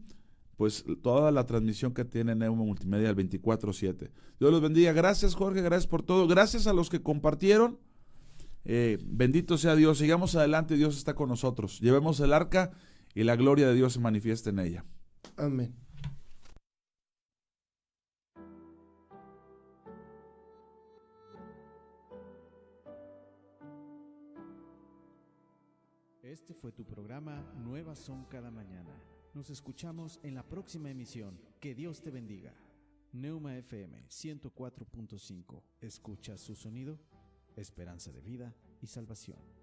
pues toda la transmisión que tiene Neuma Multimedia el 24/7. Dios los bendiga, gracias Jorge, gracias por todo, gracias a los que compartieron, bendito sea Dios, sigamos adelante, Dios está con nosotros, llevemos el arca y la gloria de Dios se manifiesta en ella. Amén. Este fue tu programa Nuevas Son Cada Mañana. Nos escuchamos en la próxima emisión. Que Dios te bendiga. Neuma FM 104.5. Escucha su sonido, esperanza de vida y salvación.